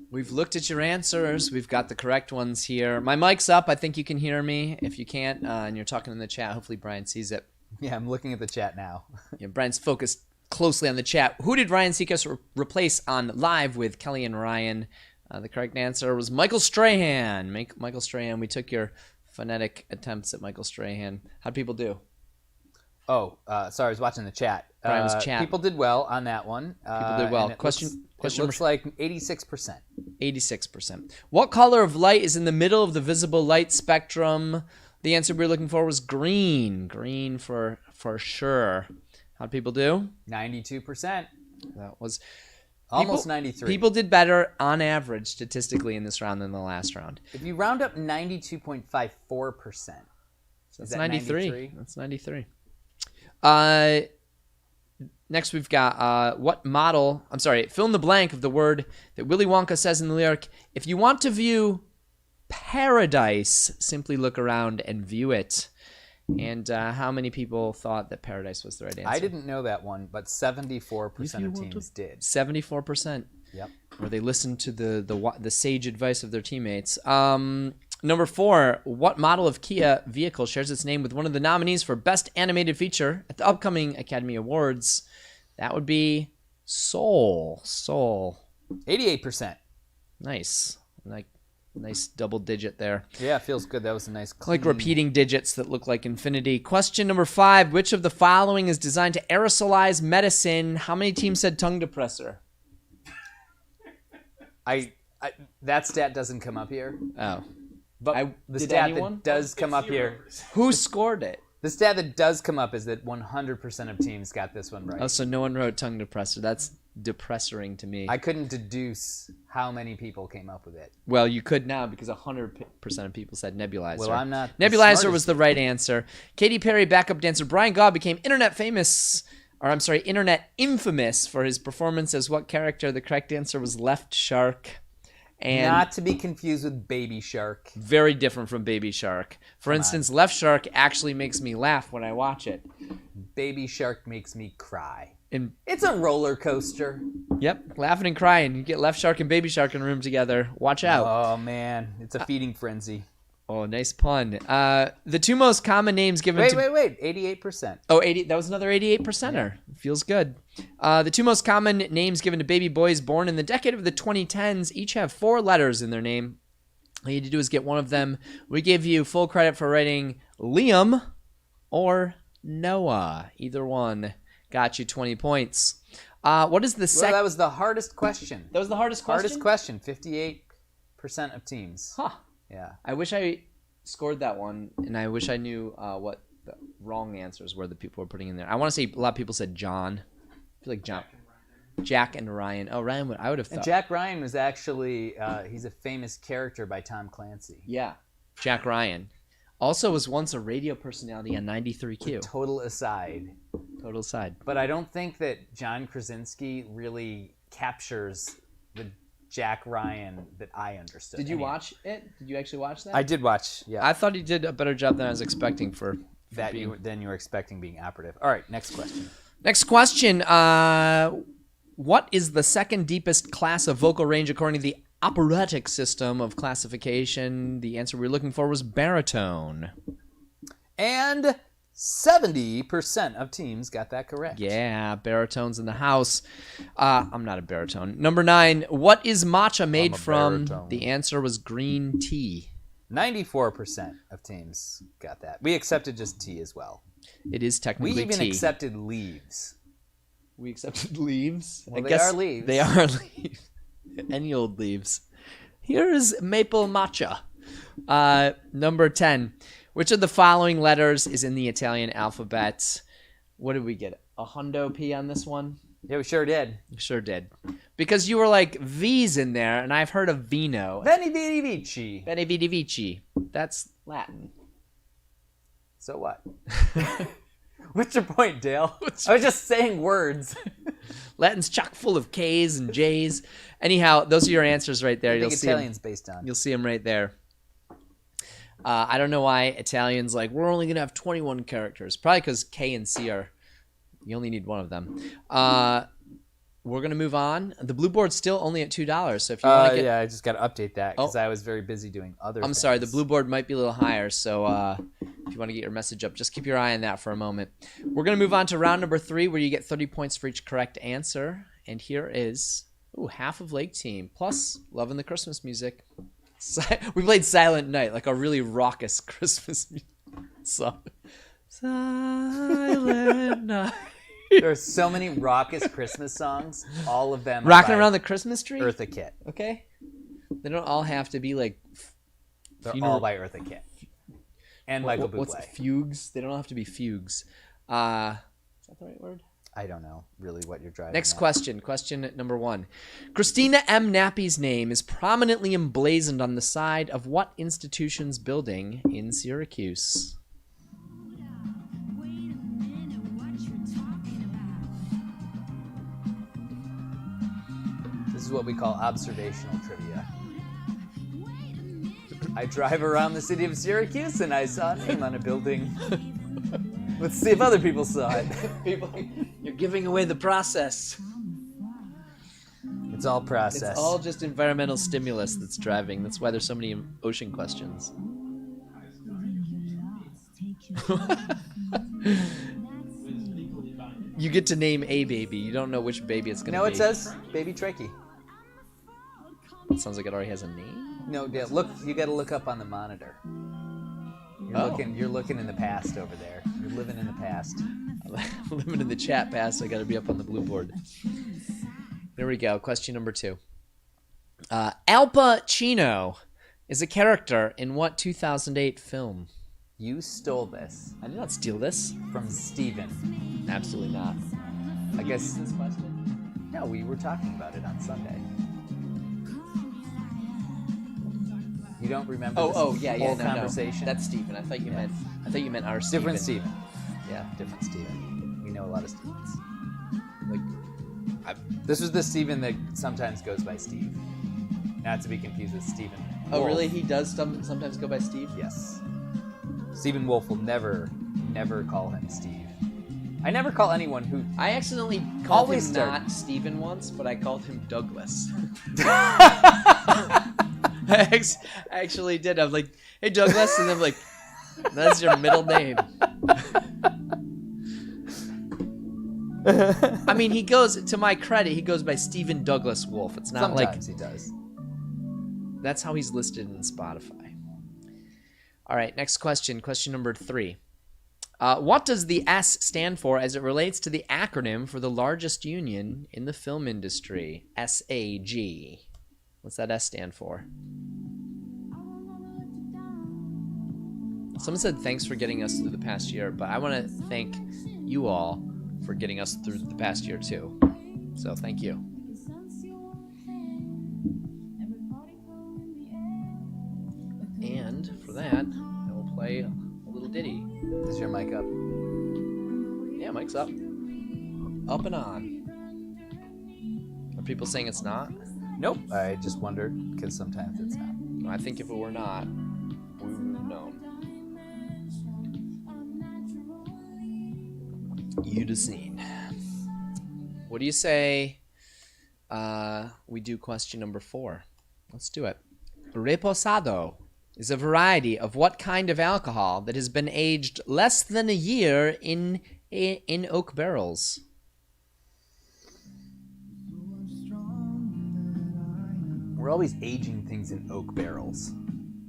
We've looked at your answers. We've got the correct ones here. My mic's up. I think you can hear me. If you can't and you're talking in the chat, hopefully Brian sees it. Yeah, I'm looking at the chat now. Yeah, Brian's focused closely on the chat. Who did Ryan Seacrest replace on Live with Kelly and Ryan? The correct answer was Michael Strahan. Michael Strahan. We took your phonetic attempts at Michael Strahan. How'd people do? Oh, sorry, I was watching the chat. Brian was chat. People did well on that one. People did well. And it Question looks like 86%. 86%. What color of light is in the middle of the visible light spectrum? The answer we were looking for was green. Green for sure. How'd people do? 92%. That was Almost 93. People did better on average statistically in this round than the last round. If you round up 92.54%. So that's that 93. 93? That's 93. Next, we've got fill in the blank of the word that Willy Wonka says in the lyric. If you want to view paradise, simply look around and view it. And how many people thought that paradise was the right answer? I didn't know that one, but 74% of teams did. 74%. Yep. Where they listened to the sage advice of their teammates. Number 4, what model of Kia vehicle shares its name with one of the nominees for Best Animated Feature at the upcoming Academy Awards? That would be Soul. 88%. Nice. Nice double digit there. Yeah, it feels good. That was a nice clean. Like repeating digits that look like infinity. Question number 5, which of the following is designed to aerosolize medicine? How many teams said tongue depressor? That stat doesn't come up here. Oh. But the did stat anyone? that does come up here, Who scored it? the stat that does come up is that 100% of teams got this one right. Oh, so no one wrote tongue depressor. That's depressoring to me. I couldn't deduce how many people came up with it. Well, you could now because 100% of people said nebulizer. Well, I'm not the Nebulizer smartest. was the right answer. Katy Perry backup dancer Brian Gaw became internet infamous for his performance as what character? The correct answer was Left Shark. And Not to be confused with Baby Shark. very different from Baby Shark. For instance, Left Shark actually makes me laugh when I watch it. Baby Shark makes me cry. And It's a roller coaster. yep, laughing and crying. You get Left Shark and Baby Shark in a room together. Watch out. Oh, man. It's a feeding frenzy. Oh, nice pun. The 2 most common names given Wait. to 88%. Oh, 80. That was another 88%er. Feels good. The 2 most common names given to baby boys born in the decade of the 2010s each have 4 letters in their name. All you need to do is get one of them. We give you full credit for writing Liam or Noah. Either one got you 20 points. What is the Well, second? that was the hardest question. That was the hardest question? Hardest question. 58% of teams. Huh. Yeah. I wish I scored that one, and I wish I knew what the wrong answers were that people were putting in there. I want to say a lot of people said John. I feel like John. Jack and Ryan. Oh, Ryan, I would have thought. And Jack Ryan was actually, he's a famous character by Tom Clancy. Yeah, Jack Ryan. Also was once a radio personality on 93Q. Total aside. Total side. But I don't think that John Krasinski really captures the Jack Ryan that I understood. Did you Anyway, watch it? Did you actually watch that? I did watch, yeah. I thought he did a better job than I was expecting for That being... than you were expecting being operative. All right, next question. Next question. What is the second deepest class of vocal range according to the operatic system of classification? The answer we were looking for was baritone. And 70% of teams got that correct. Yeah, baritones in the house. I'm not a baritone. Number 9. What is matcha made a from? baritone. The answer was green tea. 94% of teams got that. We accepted just tea as well. It is We technically even tea. accepted leaves. We accepted leaves. Well, I they guess are leaves. They are leaves. Any old leaves. Here is maple matcha. Number 10. Which of the following letters is in the Italian alphabet? What did we get? A hundo P on this one? Yeah, we sure did. Sure did. Because you were like V's in there, and I've heard of vino. Veni Vidi Vici. Bene vidi vici. That's Latin. So what? What's your point, Dale? I was just saying words. Latin's chock full of K's and J's. Anyhow, those are your answers right there. I You'll think see 'em. Italian's based on. You'll see them right there. I don't know why Italians like, we're only going to have 21 characters. Probably because K and C are, you only need one of them. We're going to move on. The blue board's still only at $2. So if you want to get... Yeah, I just got to update that because I was very busy doing other I'm things. sorry, the blue board might be a little higher. So if you want to get your message up, just keep your eye on that for a moment. We're going to move on to round number 3 where you get 30 points for each correct answer. And here is half of Lake Team, plus loving the Christmas music. We played Silent Night, like a really raucous Christmas song. Silent Night. There's so many raucous Christmas songs. All of them Rocking are by around the Christmas tree? Eartha Kitt. Okay. They don't all have to be like... They're funeral- all by Eartha Kitt. And Michael Bublé. What's fugues? They don't have to be fugues. Is that the right word? I don't know really what you're driving Next at. question. Question number 1. Christina M. Nappy's name is prominently emblazoned on the side of what institution's building in Syracuse? is what we call observational trivia. I drive around the city of Syracuse and I saw a name on a building. Let's see if other people saw it. People, you're giving away the process. It's all process. It's all just environmental stimulus that's driving. That's why there's so many ocean questions. You get to name a baby. You don't know which baby it's going to be. No, it says baby trachea. It sounds like it already has a name. No, Dale, look, you got to look up on the monitor. You're looking in the past over there. You're living in the past. I'm living in the chat past. I got to be up on the blue board. Here we go. Question number 2. Al Pacino is a character in what 2008 film? You stole this I did not steal this. from Steven. Absolutely not. I guess. This question? No, we were talking about it on Sunday. You don't remember this whole conversation? No. That's Steven. I thought you meant our Steven. different Steven. Yeah. Different Steven. We know a lot of Stevens. Like, This was the Steven that sometimes goes by Steve. Not to be confused with Steven. oh, Wolf. really? He does sometimes go by Steve? Yes. Stephen Wolf will never call him Steve. I never call anyone who. I accidentally called Always him start- not Steven once, but I called him Douglas. I actually did. I'm like, hey, Douglas. And I'm like, that's your middle name. I mean, he goes, to my credit, he goes by Stephen Douglas Wolf. It's not Sometimes he does. that's how he's listed in Spotify. All right, next question. Question number 3. What does the S stand for as it relates to the acronym for the largest union in the film industry? SAG. What's that S stand for? Someone said thanks for getting us through the past year, but I want to thank you all for getting us through the past year too. So thank you. And for that, I will play a little ditty. Is your mic up? Yeah, mic's up. Up and on. Are people saying it's not? Nope. I just wondered because sometimes it's not. I think if it were not, we would have known. You'd have seen. What do you say we do question number 4? Let's do it. Reposado is a variety of what kind of alcohol that has been aged less than a year in oak barrels? We're always aging things in oak barrels.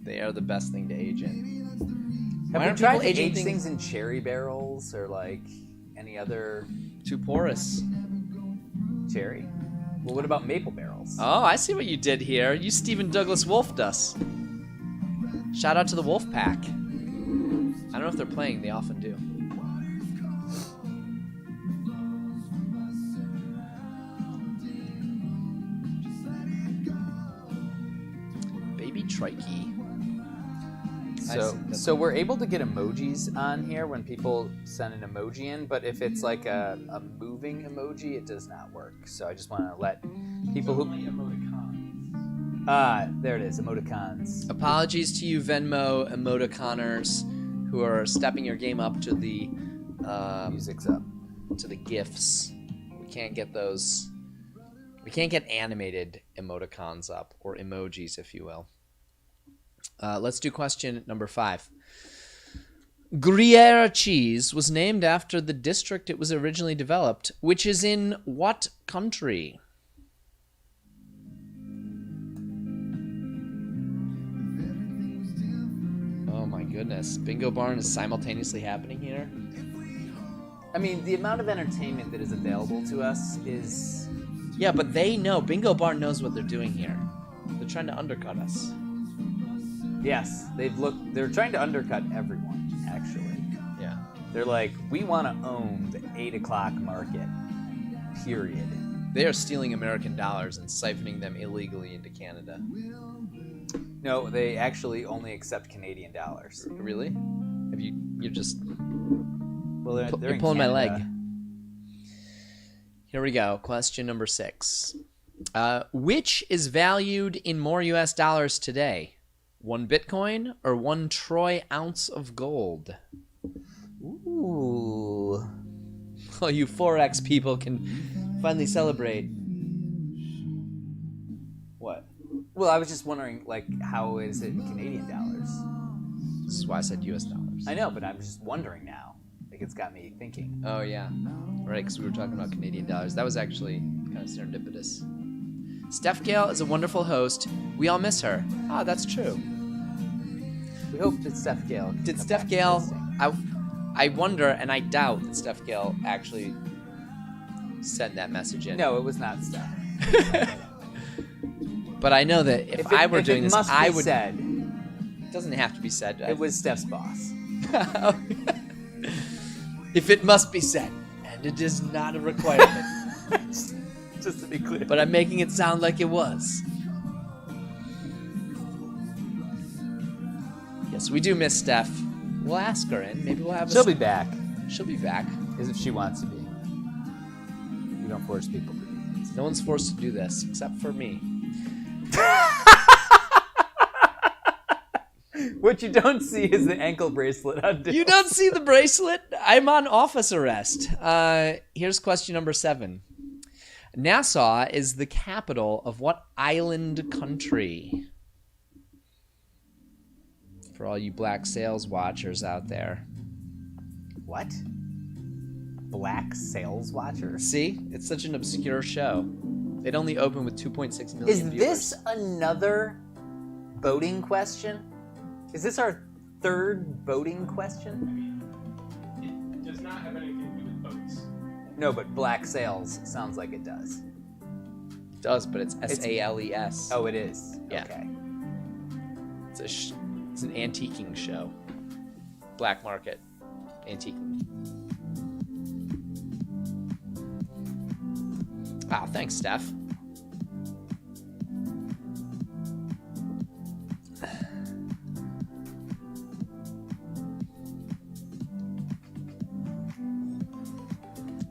They are the best thing to age in. Have Why we aren't tried people to aging age things in cherry barrels or like any other Too porous. cherry? Well, what about maple barrels? Oh, I see what you did here. You Stephen Douglas Wolfed us. Shout out to the Wolf Pack. I don't know if they're playing. They often do. Baby Trikey. So we're able to get emojis on here when people send an emoji in, but if it's like a moving emoji, it does not work. So I just want to let people who... there it is, emoticons. Apologies to you Venmo emoticoners who are stepping your game up to the Music's up. to the GIFs. We can't get those. We can't get animated emoticons up, or emojis, if you will. Let's do question number 5. Gruyere cheese was named after the district it was originally developed, which is in what country? Oh my goodness. Bingo Barn is simultaneously happening here? I mean, the amount of entertainment that is available to us is... Yeah, but they know. Bingo Barn knows what they're doing here. They're trying to undercut us. Yes, they're trying to undercut everyone, actually. Yeah. They're like, we want to own the 8 o'clock market, period. They are stealing American dollars and siphoning them illegally into Canada. No, they actually only accept Canadian dollars. Really? You're just Well, they're you're in pulling my Canada. leg. Here we go. Question number 6. Which is valued in more U.S. dollars today? 1 Bitcoin or 1 troy ounce of gold? Ooh. Well, you Forex people can finally celebrate. What? Well, I was just wondering, like, how is it in Canadian dollars? This is why I said U.S. dollars. I know, but I'm just wondering now. Like, it's got me thinking. Oh, yeah. Right, because we were talking about Canadian dollars. That was actually kind of serendipitous. Steph Gale is a wonderful host. We all miss her. Ah, that's true. We hope that Steph Gale. Did Steph Gale... I wonder, and I doubt that Steph Gale actually sent that message in. No, it was not Steph. But I know that if I were doing this, I would... Said, It doesn't have to be said. it was Steph's boss. If it must be said, and it is not a requirement. Just to be clear. But I'm making it sound like it was. Yes, we do miss Steph. We'll ask her in. Maybe we'll have. She'll be back. She'll be back. As if she wants to be. We don't force people to be. No one's forced to do this except for me. What you don't see is the ankle bracelet on Dale. You don't see the bracelet? I'm on office arrest. Here's question number 7. Nassau is the capital of what island country? For all you Black Sails watchers out there. What? Black Sails Watcher? See? It's such an obscure show. It only opened with 2.6 million Is viewers. this another boating question? Is this our third boating question? It does not have anything to do with boats. No, but Black Sails sounds like it does. It does, but it's SALES. Oh, it is? Yeah. Okay. It's an antiquing show. Black market antiquing. Wow, thanks, Steph.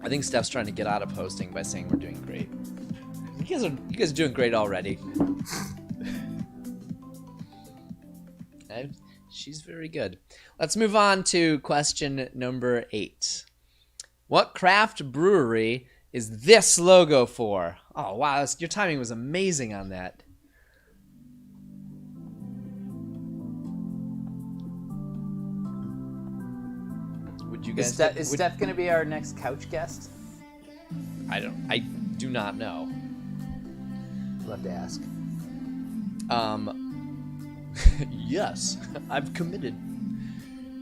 I think Steph's trying to get out of hosting by saying we're doing great. You guys are doing great already. She's very good. Let's move on to question number 8. What craft brewery is this logo for? Oh, wow. Your timing was amazing on that. Would you guys... Is Steph going to be our next couch guest? I do not know. We'll have to ask. Yes, I've committed.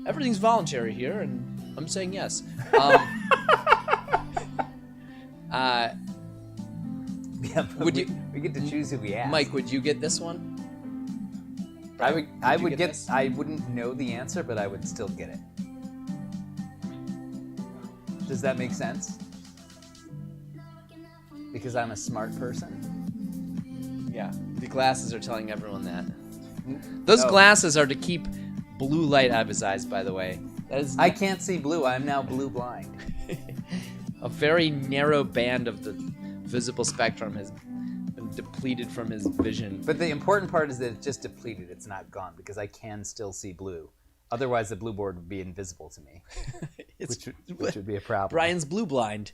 Everything's voluntary here, and I'm saying yes. Yeah, but we get to choose who we ask. Mike, would you get this one? I would get this? I wouldn't know the answer, but I would still get it. Does that make sense? Because I'm a smart person? Yeah. The glasses are telling everyone that. Those glasses are to keep blue light out of his eyes, by the way. That is I can't see blue. I'm now blue blind. a very narrow band of the visible spectrum has been depleted from his vision. But the important part is that it's just depleted. It's not gone because I can still see blue. Otherwise, the blue board would be invisible to me, which would be a problem. Brian's blue blind.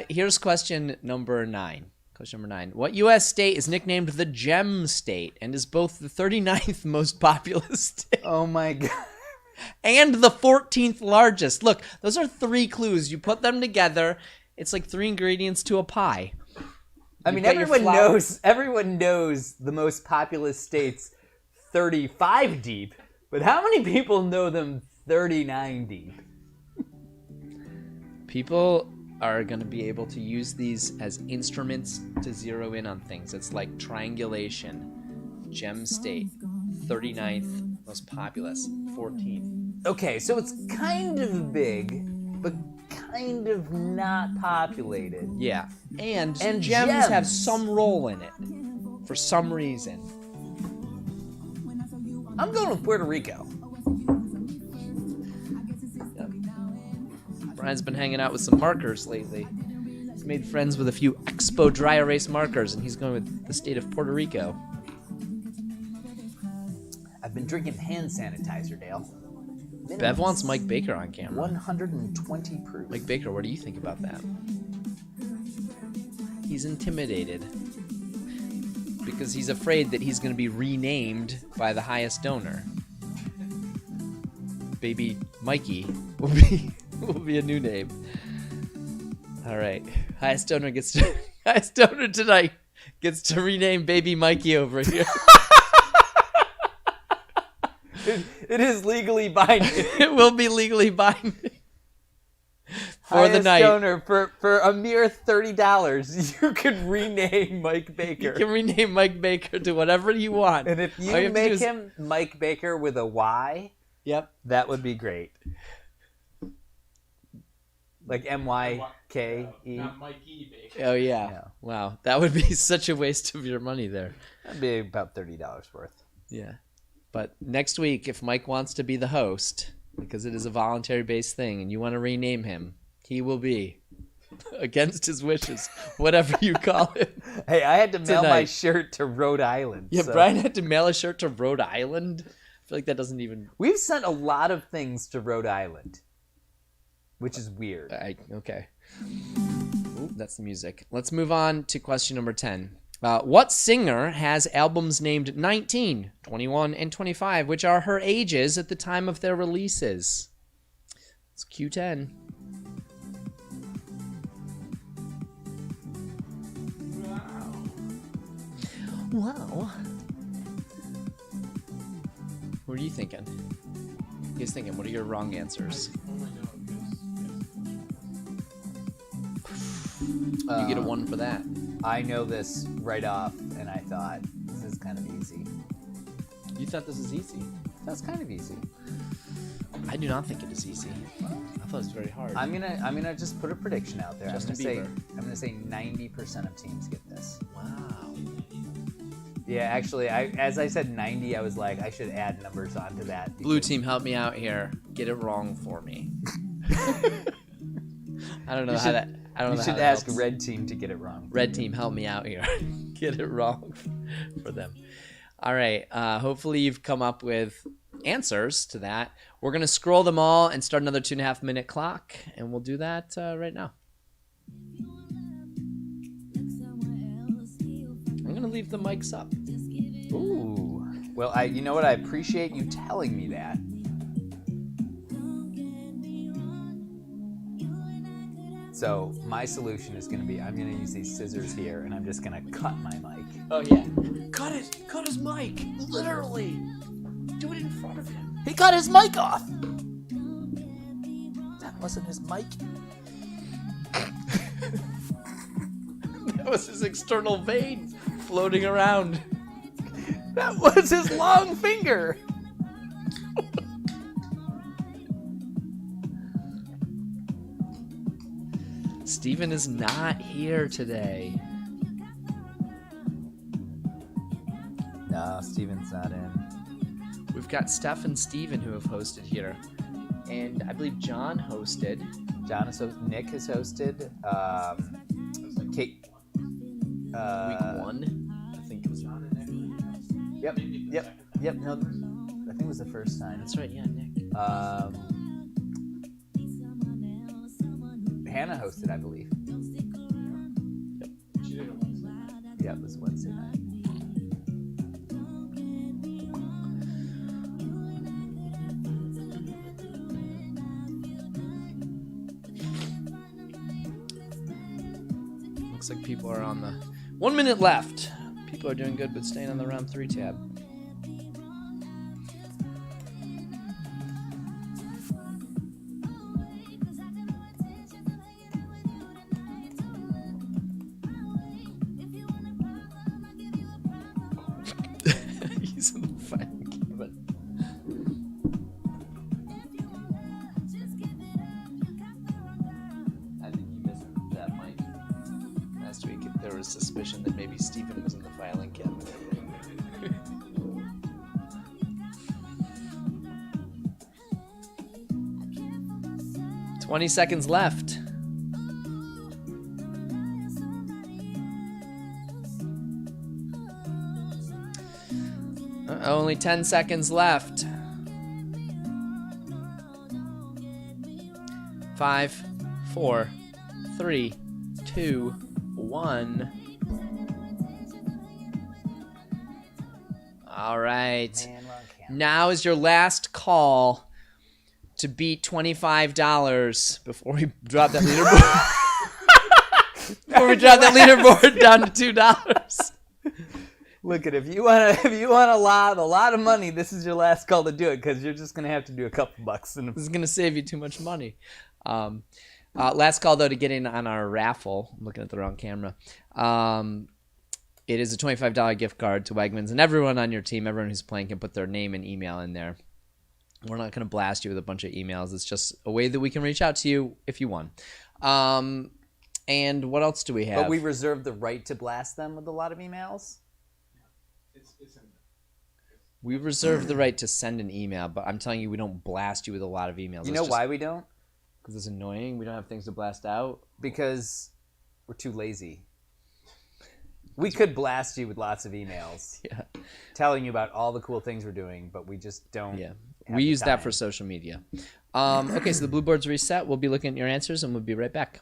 Here's question number 9. Question number 9. What U.S. state is nicknamed the Gem State and is both the 39th most populous state Oh my god. and the 14th largest? Look, those are 3 clues. You put them together, it's like 3 ingredients to a pie. I mean, everyone knows the most populous states 35 deep, but how many people know them 39 deep? People are going to be able to use these as instruments to zero in on things. It's like triangulation. Gem State, 39th most populous, 14th. Okay, so it's kind of big, but kind of not populated. Yeah, and gems gems have some role in it for some reason. I'm going with Puerto Rico. Brian's been hanging out with some markers lately. He's made friends with a few Expo dry erase markers, and he's going with the state of Puerto Rico. I've been drinking hand sanitizer, Dale. Bev wants Mike Baker on camera. 120 proof. Mike Baker, what do you think about that? He's intimidated because he's afraid that he's going to be renamed by the highest donor. Baby Mikey will be a new name. All right, highest donor tonight gets to rename Baby Mikey over here. It is legally binding. It will be legally binding for Highest the night. donor for a mere $30, you can rename Mike Baker. You can rename Mike Baker to whatever you want. And if All you have to do make is- him Mike Baker with a Y, Yep. that would be great. Like M-Y-K-E. Not Mikey Baker. Oh yeah. Yeah. Wow, that would be such a waste of your money there. That'd be about $30 worth. Yeah. But next week, if Mike wants to be the host, because it is a voluntary-based thing, and you want to rename him, he will be, against his wishes, whatever you call it. Hey, I had to mail my Tonight. shirt to Rhode Island. Yeah, so- Brian had to mail a shirt to Rhode Island. I feel like that doesn't even. We've sent a lot of things to Rhode Island, which is weird. Okay. Ooh, that's the music. Let's move on to question number 10. What singer has albums named 19, 21, and 25, which are her ages at the time of their releases? It's Q10. Wow. What are you thinking? He's thinking, what are your wrong answers? Only know You get a 1 for that. I know this right off, and I thought, this is kind of easy. You thought this was easy. That's kind of easy. I do not think it is easy. I thought it was very hard. I'm gonna just put a prediction out there. Justin Bieber. I'm gonna say 90% of teams get this. Wow. Yeah, actually, as I said 90, I was like, I should add numbers onto that. Blue team, help me out here. Get it wrong for me. I don't know You how should- that. I don't You know should how that ask helps. red team to get it wrong. Red team, help me out here. Get it wrong for them. All right. Hopefully you've come up with answers to that. We're gonna scroll them all and start another 2.5 minute clock, and we'll do that right now. I'm gonna leave the mics up. Ooh. Well, you know what? I appreciate you telling me that. So my solution is going to be, I'm going to use these scissors here, and I'm just going to cut my mic. Oh yeah. Cut it. Cut his mic. Literally. Do it in front of him. He cut his mic off. That wasn't his mic. That was his external vein floating around. That was his long finger. Steven is not here today. No, Steven's not in. We've got Steph and Steven who have hosted here. And I believe John hosted. John is Nick has hosted. Kate. Week 1. I think it was. Yep. No, I think it was the first time. That's right, yeah, Nick. Hannah hosted, I believe. She did it Wednesday. Yeah, it was Wednesday night. Looks like people are on the 1 minute left. People are doing good with staying on the round 3 tab. He's in the fighting cabin. I think you missed that mic. Last week there was suspicion that maybe Steven was in the filing cabinet. 20 seconds left. Only 10 seconds left. 5, 4, 3, 2, 1. All right. Man, wrong camera. Now is your last call to beat $25 before we drop that leaderboard. Before we drop that leaderboard down to $2. Look at if you want a lot of money, this is your last call to do it because you're just gonna have to do a couple bucks. This is gonna save you too much money. Last call though to get in on our raffle. I'm looking at the wrong camera. It is a $25 gift card to Wegmans, and everyone on your team, everyone who's playing, can put their name and email in there. We're not gonna blast you with a bunch of emails. It's just a way that we can reach out to you if you won. And what else do we have? But we reserve the right to blast them with a lot of emails. It's in there. We reserve the right to send an email, but I'm telling you, we don't blast you with a lot of emails. You know why we don't? Because it's annoying. We don't have things to blast out. Because we're too lazy. We could blast you with lots of emails Yeah. telling you about all the cool things we're doing, but we just don't. Yeah. have We the use that time. for social media. Okay, so the blue board's reset. We'll be looking at your answers, and we'll be right back.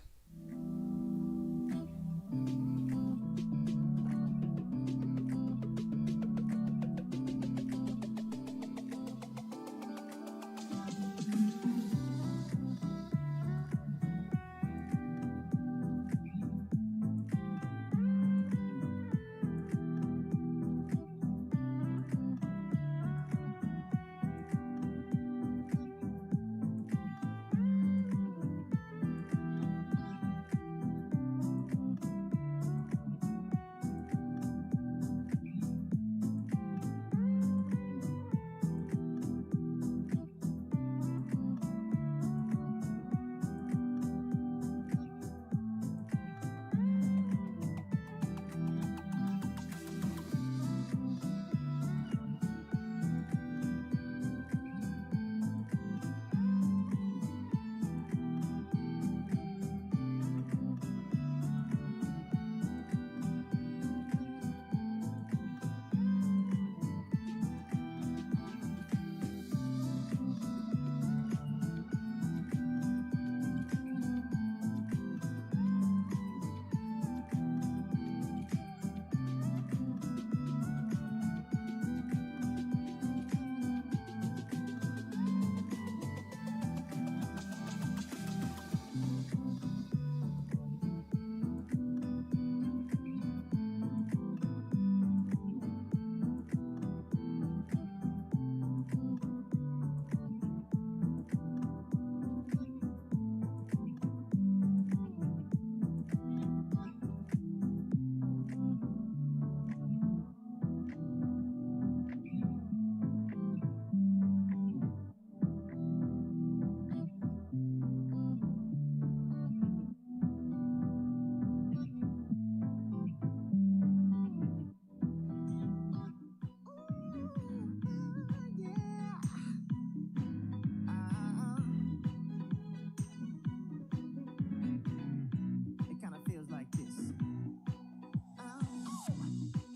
It kind of feels like this.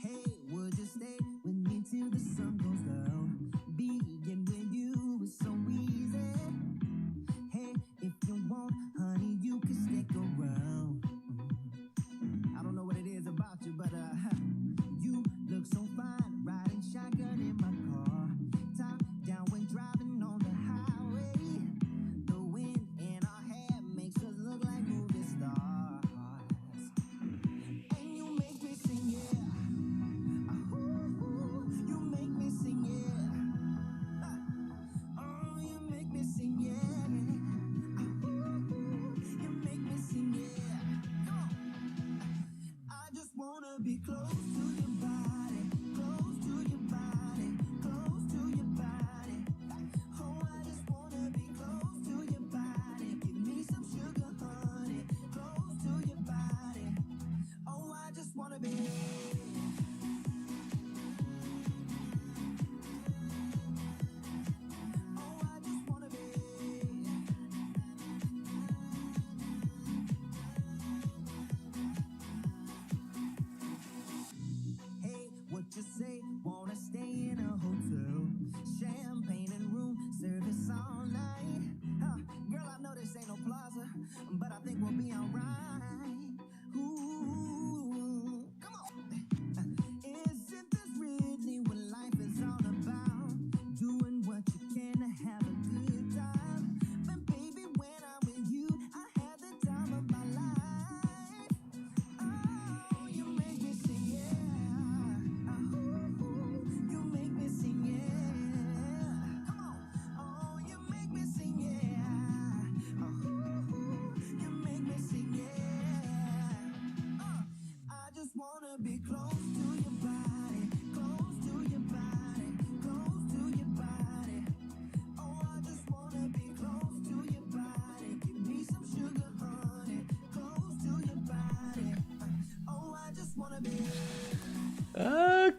Hey, would you stay with me till the sun goes down? Being with you is so easy. Hey, if you want, honey, you can stick around. I don't know what it is about you, but you look so fine, riding shotgun in my car. Top down when driving on the highway. The wind in our hair makes us look like movie stars. And you make me sing, yeah. Ooh, you make me sing, yeah. Oh, you make me sing, yeah. Ooh, you make me sing, yeah. Come on. I just wanna be close to your body, close to your body, close to your body. Oh, I just wanna be close to your body. Give me some sugar, honey, close to your body. Oh, I just wanna be. Oh, I just wanna be.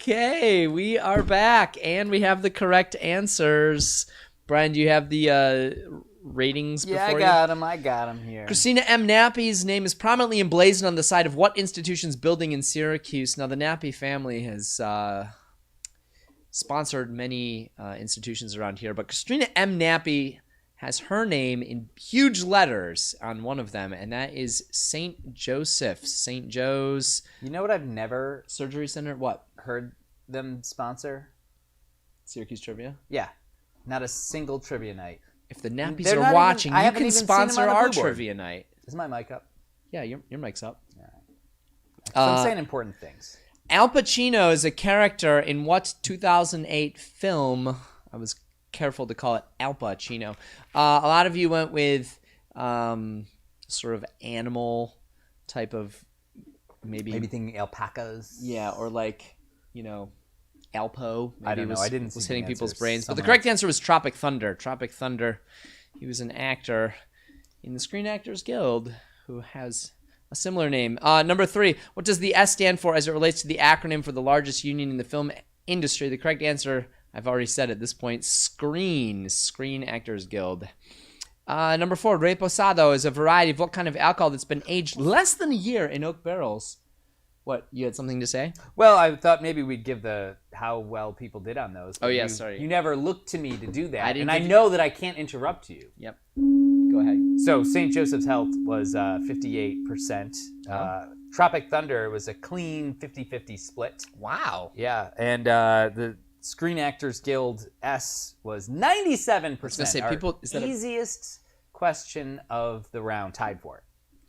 Okay, we are back, and we have the correct answers. Brian, do you have the ratings before Yeah, I got him here. Christina M. Nappy's name is prominently emblazoned on the side of what institution's building in Syracuse? Now, the Nappy family has sponsored many institutions around here, but Christina M. Nappy has her name in huge letters on one of them, and that is St. Joseph's. St. Joe's You know what I've never Surgery Center. What? heard them sponsor? Syracuse Trivia? Yeah. Not a single trivia night. If the Nappies They're are not even- watching, I you haven't can even seen them sponsor on the our Blue Board. trivia night. Is my mic up? Yeah, your mic's up. So I'm saying important things. Al Pacino is a character in what 2008 film? I was careful to call it Al Pacino. A lot of you went with sort of animal type of maybe thinking alpacas. yeah, or like Alpo. Maybe I don't know. Was, I didn't was see hitting the people's answers. brains. But the Someone correct answer was Tropic Thunder. Tropic Thunder. He was an actor in the Screen Actors Guild who has a similar name. Number 3. What does the S stand for as it relates to the acronym for the largest union in the film industry? The correct answer, I've already said at this point, Screen Actors Guild. Number 4. Reposado is a variety of what kind of alcohol that's been aged less than a year in oak barrels? What, you had something to say? Well, I thought maybe we'd give how well people did on those. but Oh, yeah, you, sorry. You never looked to me to do that. I didn't and I give you- know that I can't interrupt you. Yep. Go ahead. So St. Joseph's Health was 58%. Tropic Thunder was a clean 50-50 split. Wow. Yeah, and the Screen Actors Guild S was 97%. I was gonna say, Our people- is that a- easiest question of the round, tied for it.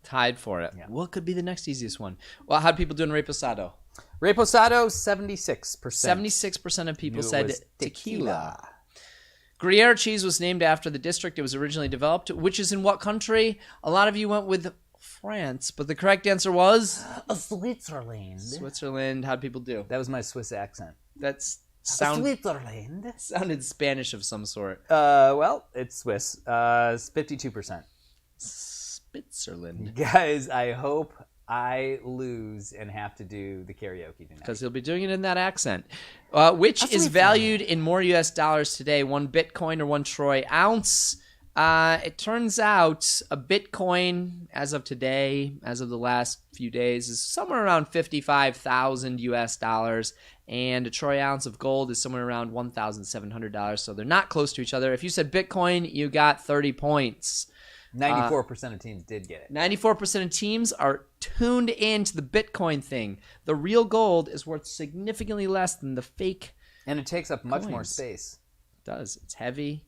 Tied for it. Yeah. What could be the next easiest one? Well, how do people do in Reposado? Reposado, 76%. 76% of people Knew it said was tequila. Gruyere cheese was named after the district it was originally developed, which is in what country? A lot of you went with France, but the correct answer was Switzerland. Switzerland. How'd people do? That was my Swiss accent. That's Switzerland. sounded Spanish of some sort. Well, it's Swiss. 52%. Switzerland. Guys, I hope I lose and have to do the karaoke tonight. Because he'll be doing it in that accent. Which is valued in more U.S. dollars today? 1 Bitcoin or 1 Troy ounce? It turns out a Bitcoin, as of today, as of the last few days, is somewhere around 55,000 U.S. dollars. And a troy ounce of gold is somewhere around $1,700. So they're not close to each other. If you said Bitcoin, you got 30 points. 94% of teams did get it. 94% of teams are tuned into the Bitcoin thing. The real gold is worth significantly less than the fake. And it takes up much more Coins. space. It does. It's heavy.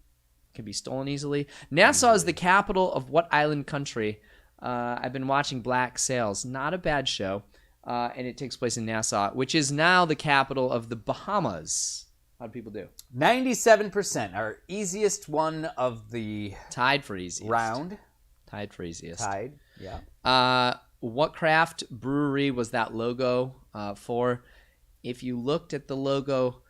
Can be stolen easily. Nassau is the capital of what island country? I've been watching Black Sails. Not a bad show. And it takes place in Nassau, which is now the capital of the Bahamas. How do people do? 97%. Our easiest one of the Tied for easiest. round. Tied for easiest. Tied. Yeah. What craft brewery was that logo for? If you looked at the logo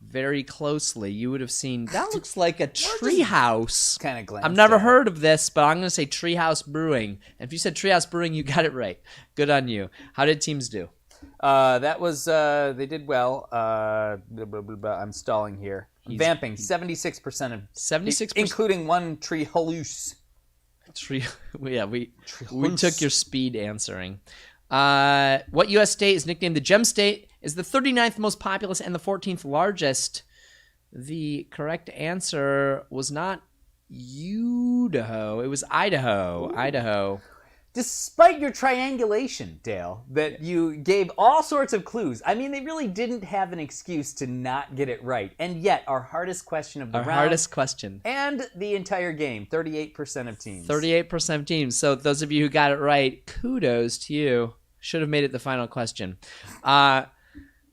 very closely, you would have seen that looks like a treehouse. Kind of glanced I've never at it. heard of this, but I'm going to say Treehouse Brewing. And if you said Treehouse Brewing, you got it right. Good on you. How did teams do? That was, they did well. I'm stalling here. Vamping, 76% of 76%. including 1 tree halus. Yeah, we took your speed answering. What U.S. state is nicknamed the Gem State, is the 39th most populous and the 14th largest? The correct answer was not Idaho. It was Idaho. Ooh. Idaho. Despite your triangulation, Dale, that you gave all sorts of clues. I mean, they really didn't have an excuse to not get it right. And yet, our hardest question of the Our round hardest question. and the entire game, 38% of teams. 38% of teams. So those of you who got it right, kudos to you. Should have made it the final question.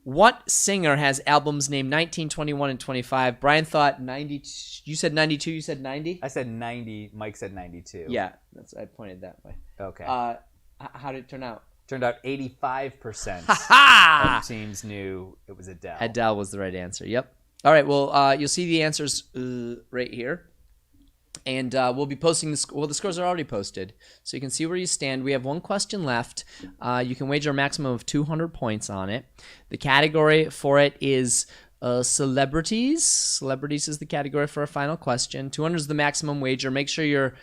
What singer has albums named 19, 21, and 25? Brian thought 90. You said 92. You said 90? I said 90. Mike said 92. Yeah, I pointed that way. Okay. How did it turn out? Turned out 85% Ha! of teams knew it was Adele. Adele was the right answer. Yep. All right. Well, you'll see the answers right here. And we'll be posting the scores are already posted, so you can see where you stand. We have one question left. You can wager a maximum of 200 points on it. The category for it is celebrities. Celebrities is the category for our final question. 200 is the maximum wager. Make sure your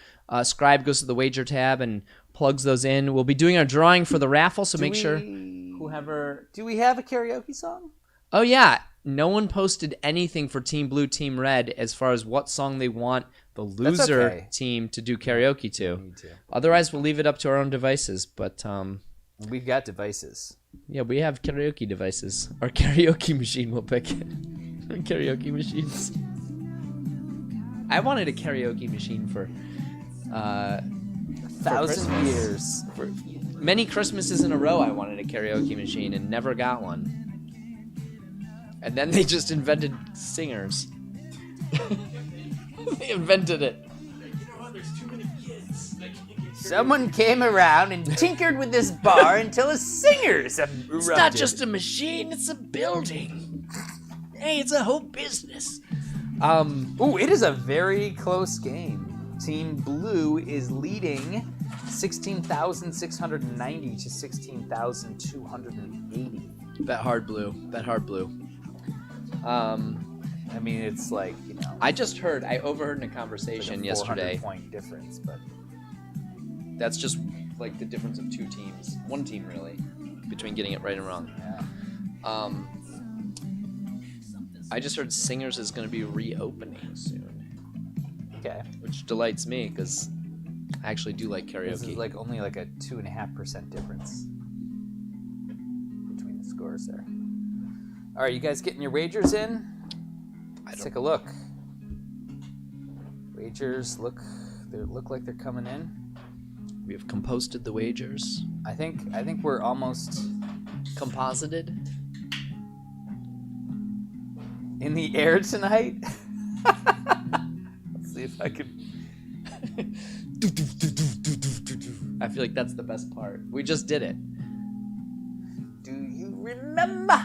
scribe goes to the wager tab and plugs those in. We'll be doing our drawing for the raffle, so make sure whoever... Do we have a karaoke song? Oh, yeah. No one posted anything for Team Blue, Team Red as far as what song they want the loser team to do karaoke to. Otherwise, we'll leave it up to our own devices. But we've got devices. Yeah, we have karaoke devices. Our karaoke machine will pick it. Karaoke machines. I wanted a karaoke machine for 1,000 years. For many Christmases in a row, I wanted a karaoke machine and never got one. And then they just invented singers. They invented it. You know what? There's too many kids. Someone came around and tinkered with this bar until a singer's erupted. It's not just a machine, it's a building. Hey, it's a whole business. Ooh, it is a very close game. Team Blue is leading 16,690 to 16,280. Bet hard blue. Bet hard blue. I mean, it's like, you know. I overheard in a conversation yesterday. 400-point difference, but that's just like the difference of two teams. One team, really, between getting it right and wrong. yeah. I just heard Singers is going to be reopening soon, Okay. which delights me because I actually do like karaoke. This is like only like a 2.5% difference between the scores there. All right, you guys getting your wagers in? Let's take a look. Wagers look like they're coming in. We have composted the wagers. I think we're almost Composited. in the air tonight. Let's see if I can. I feel like that's the best part. We just did it. Do you remember?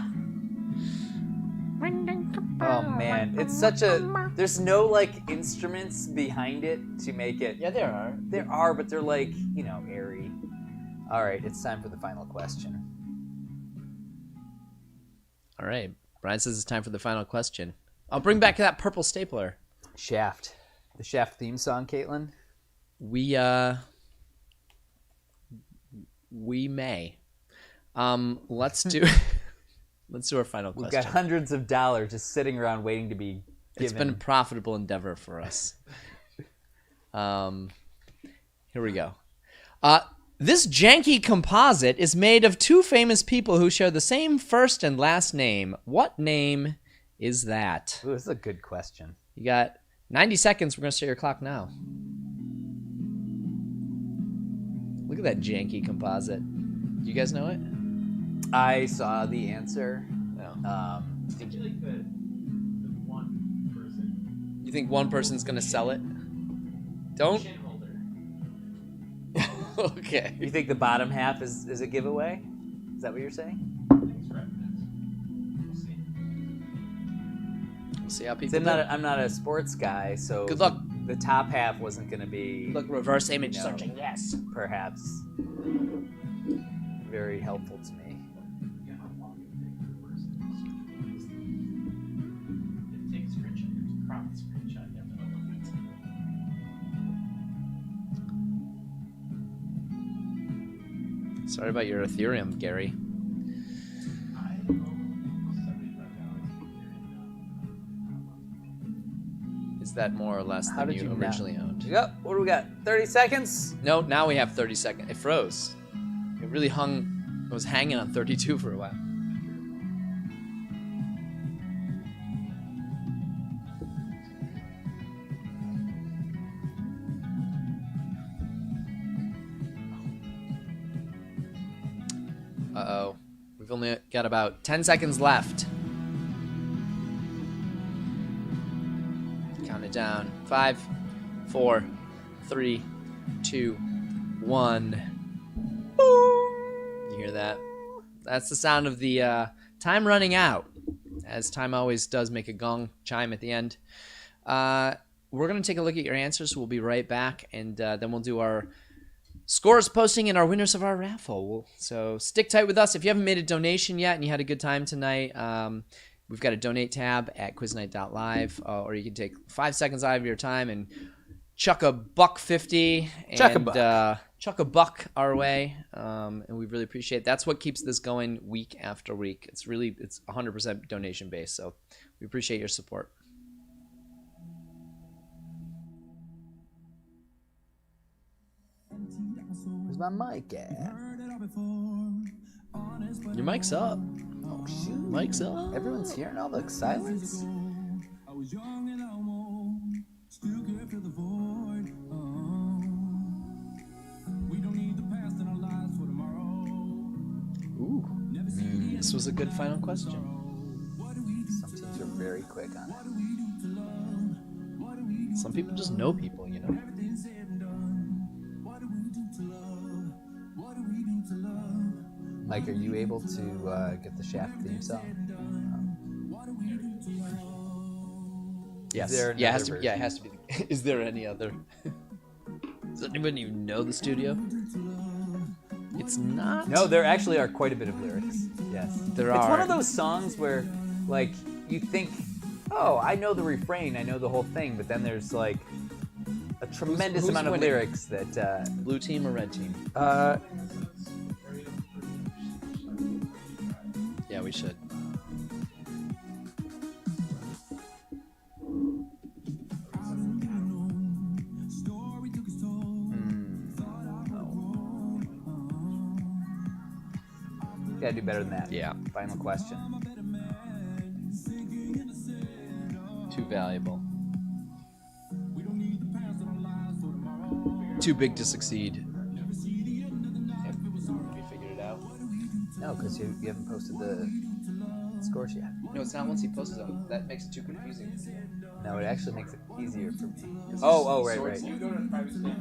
Oh man, it's such a. There's no like instruments behind it to make it. Yeah, there are. There are, but they're like, you know, airy. All right, it's time for the final question. All right. Brian says it's time for the final question. I'll bring back that purple stapler. Shaft. The Shaft theme song, Caitlin. We may. Let's do let's do our final We've question. got hundreds of dollars just sitting around waiting to be given. It's been a profitable endeavor for us. Here we go. This janky composite is made of two famous people who share the same first and last name. What name is that? Ooh, this is a good question. You got 90 seconds. We're going to start your clock now. Look at that janky composite. Do you guys know it? I saw the answer. No. I think like the one person. You think one person's going to sell it? Don't? Chin holder. Okay. You think the bottom half is a giveaway? Is that what you're saying? Thanks for reference. We'll see. We'll see how people See, do. I'm not a sports guy, so Good luck. The top half wasn't going to be Look, reverse image No. searching. Yes. perhaps very helpful to me. Yeah, how long it would take for the person to if it takes a screenshot, you have to crop the screenshot, you have to upload it. Sorry about your Ethereum, Gary. I owe $75 Is that more or less How than did you you not- originally owned? Yep. What do we got? 30 seconds? No, now we have 30 seconds. It froze. It really hung. It was hanging on 32 for a while. Uh-oh. We've only got about 10 seconds left. Count it down. 5, 4, 3, 2, 1. You hear that? That's the sound of the time running out, as time always does make a gong chime at the end. we're going to take a look at your answers. We'll be right back, and then we'll do our scores posting and our winners of our raffle. So stick tight with us. If you haven't made a donation yet and you had a good time tonight, we've got a donate tab at quiznight.live, or you can take 5 seconds out of your time and chuck a $1.50 and chuck a buck our way, and we really appreciate it. That's what keeps this going week after week. It's 100% donation based, so we appreciate your support. Where's my mic at? Your mic's up. Oh shoot! Mic's up. Everyone's hearing all the silence. Ooh. This was a good final question. Some teams are very quick on it. Some people just know people, you know? Mike, are you able to get the Shaft theme song? Yes. Is there It has another to. Yeah, it has to be. Is there any other? Does anyone even know the studio? It's not. No, there actually are quite a bit of lyrics. Yes. There It's are. one of those songs where, like, you think, oh, I know the refrain, I know the whole thing, but then there's, like, a tremendous who's amount of winning? lyrics that, Blue team or red team? Yeah, we should. gotta do better than that. Yeah. Final question. Too valuable. Too big to succeed. Have we figured it out? No, because you haven't posted the scores yet. No, it's not once he posts them. That makes it too confusing. No, it actually makes it easier for me. Oh, right. You go to a private statement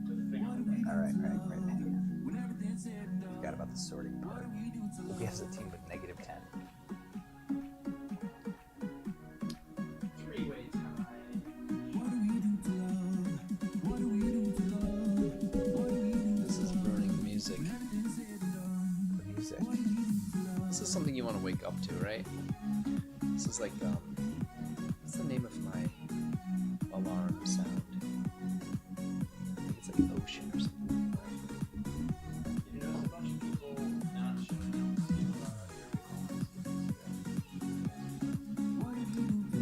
for the thing on All right. Forgot about the sorting part. We have a team with -10. three-way tie. This is burning music. The music. This is something you want to wake up to, right? This is like, what's the name of my alarm sound? I think it's like ocean or something like that. You know, there's a bunch of people not showing up to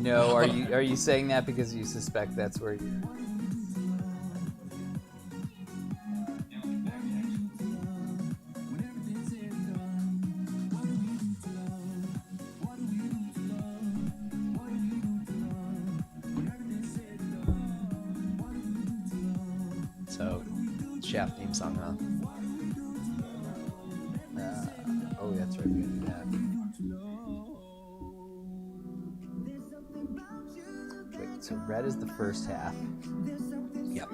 No, are you saying that because you suspect that's where you? So, Shaft theme song, huh? Oh, that's right. We gotta do that. Wait, so red is the first half. Yep.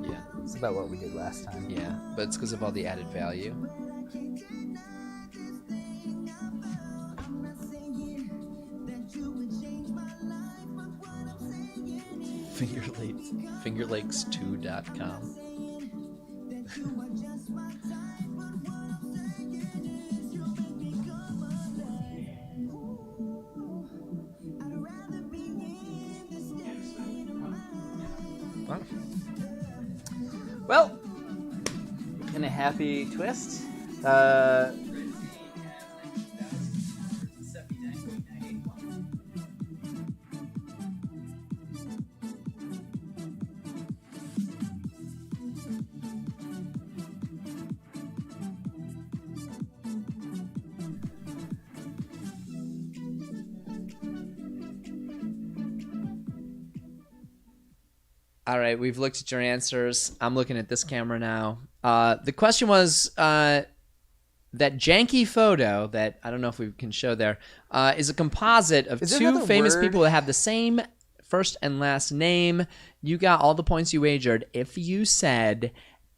Yeah. It's about what we did last time. Yeah, but it's because of all the added value. Fingerlakes2.com. Well, in a happy twist, All right, we've looked at your answers. I'm looking at this camera now. The question was that janky photo that I don't know if we can show there is a composite of Is there two another famous word? people that have the same first and last name. You got all the points you wagered. If you said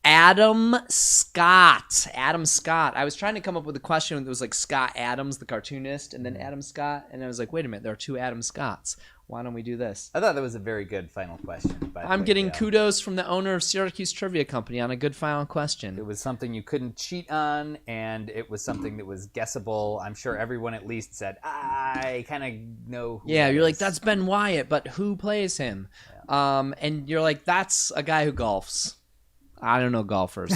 Adam Scott. Adam Scott. I was trying to come up with a question that was like Scott Adams, the cartoonist, and then Adam Scott. And I was like, wait a minute, there are two Adam Scotts. Why don't we do this? I thought that was a very good final question. By the I'm way, getting Dale. kudos from the owner of Syracuse Trivia Company on a good final question. It was something you couldn't cheat on, and it was something that was guessable. I'm sure everyone at least said, I kind of know who Yeah, that you're like, is. that's Ben Wyatt, but who plays him? And you're like, that's a guy who golfs. I don't know golfers.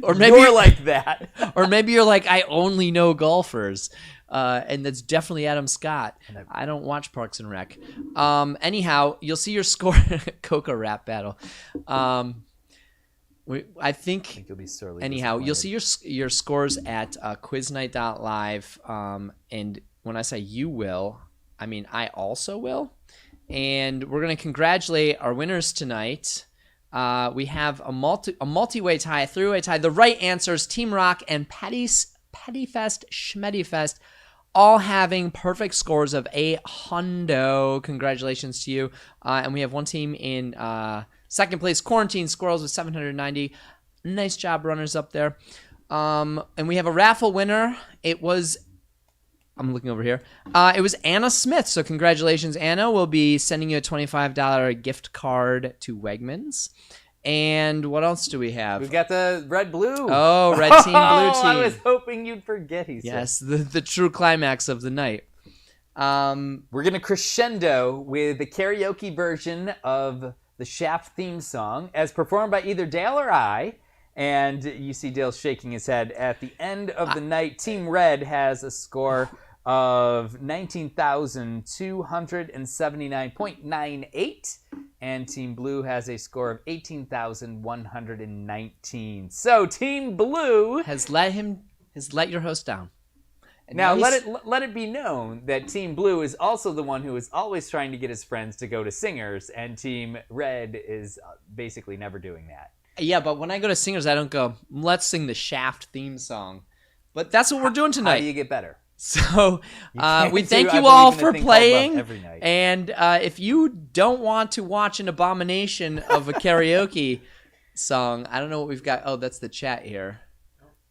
Or maybe You're like that. or maybe you're like, I only know golfers. And that's definitely Adam Scott. I don't watch Parks and Rec. Anyhow, you'll see your score. Coca rap battle. I think You'll be sorely anyhow, you'll disappointed. see your scores at quiznight.live. And when I say you will, I mean I also will. And we're going to congratulate our winners tonight. We have a multi-way tie, a three-way tie. The right answers, Team Rock and Pettyfest, Schmettyfest, all having perfect scores of a hundo. Congratulations to you. And we have one team in second place, Quarantine Squirrels, with 790. Nice job, runners up there. And we have a raffle winner. I'm looking over here. It was Anna Smith. So congratulations, Anna. We'll be sending you a $25 gift card to Wegmans. And what else do we have? We've got the red-blue. Oh, red team, blue I team. was hoping you'd forget, he said. Yes, the true climax of the night. We're going to crescendo with the karaoke version of the Shaft theme song as performed by either Dale or I. And you see Dale shaking his head. At the end of the night, Team Red has a score of 19,279.98. And Team Blue has a score of 18,119. So Team Blue Has let your host down. And now he's- let it be known that Team Blue is also the one who is always trying to get his friends to go to singers, and Team Red is basically never doing that. Yeah, but when I go to singers, I don't go, let's sing the Shaft theme song. But that's what we're doing How tonight. do you get better? So can't we do, thank I you believe all in a for thing called love playing. every night. And if you don't want to watch an abomination of a karaoke song, I don't know what we've got. Oh, that's the chat here.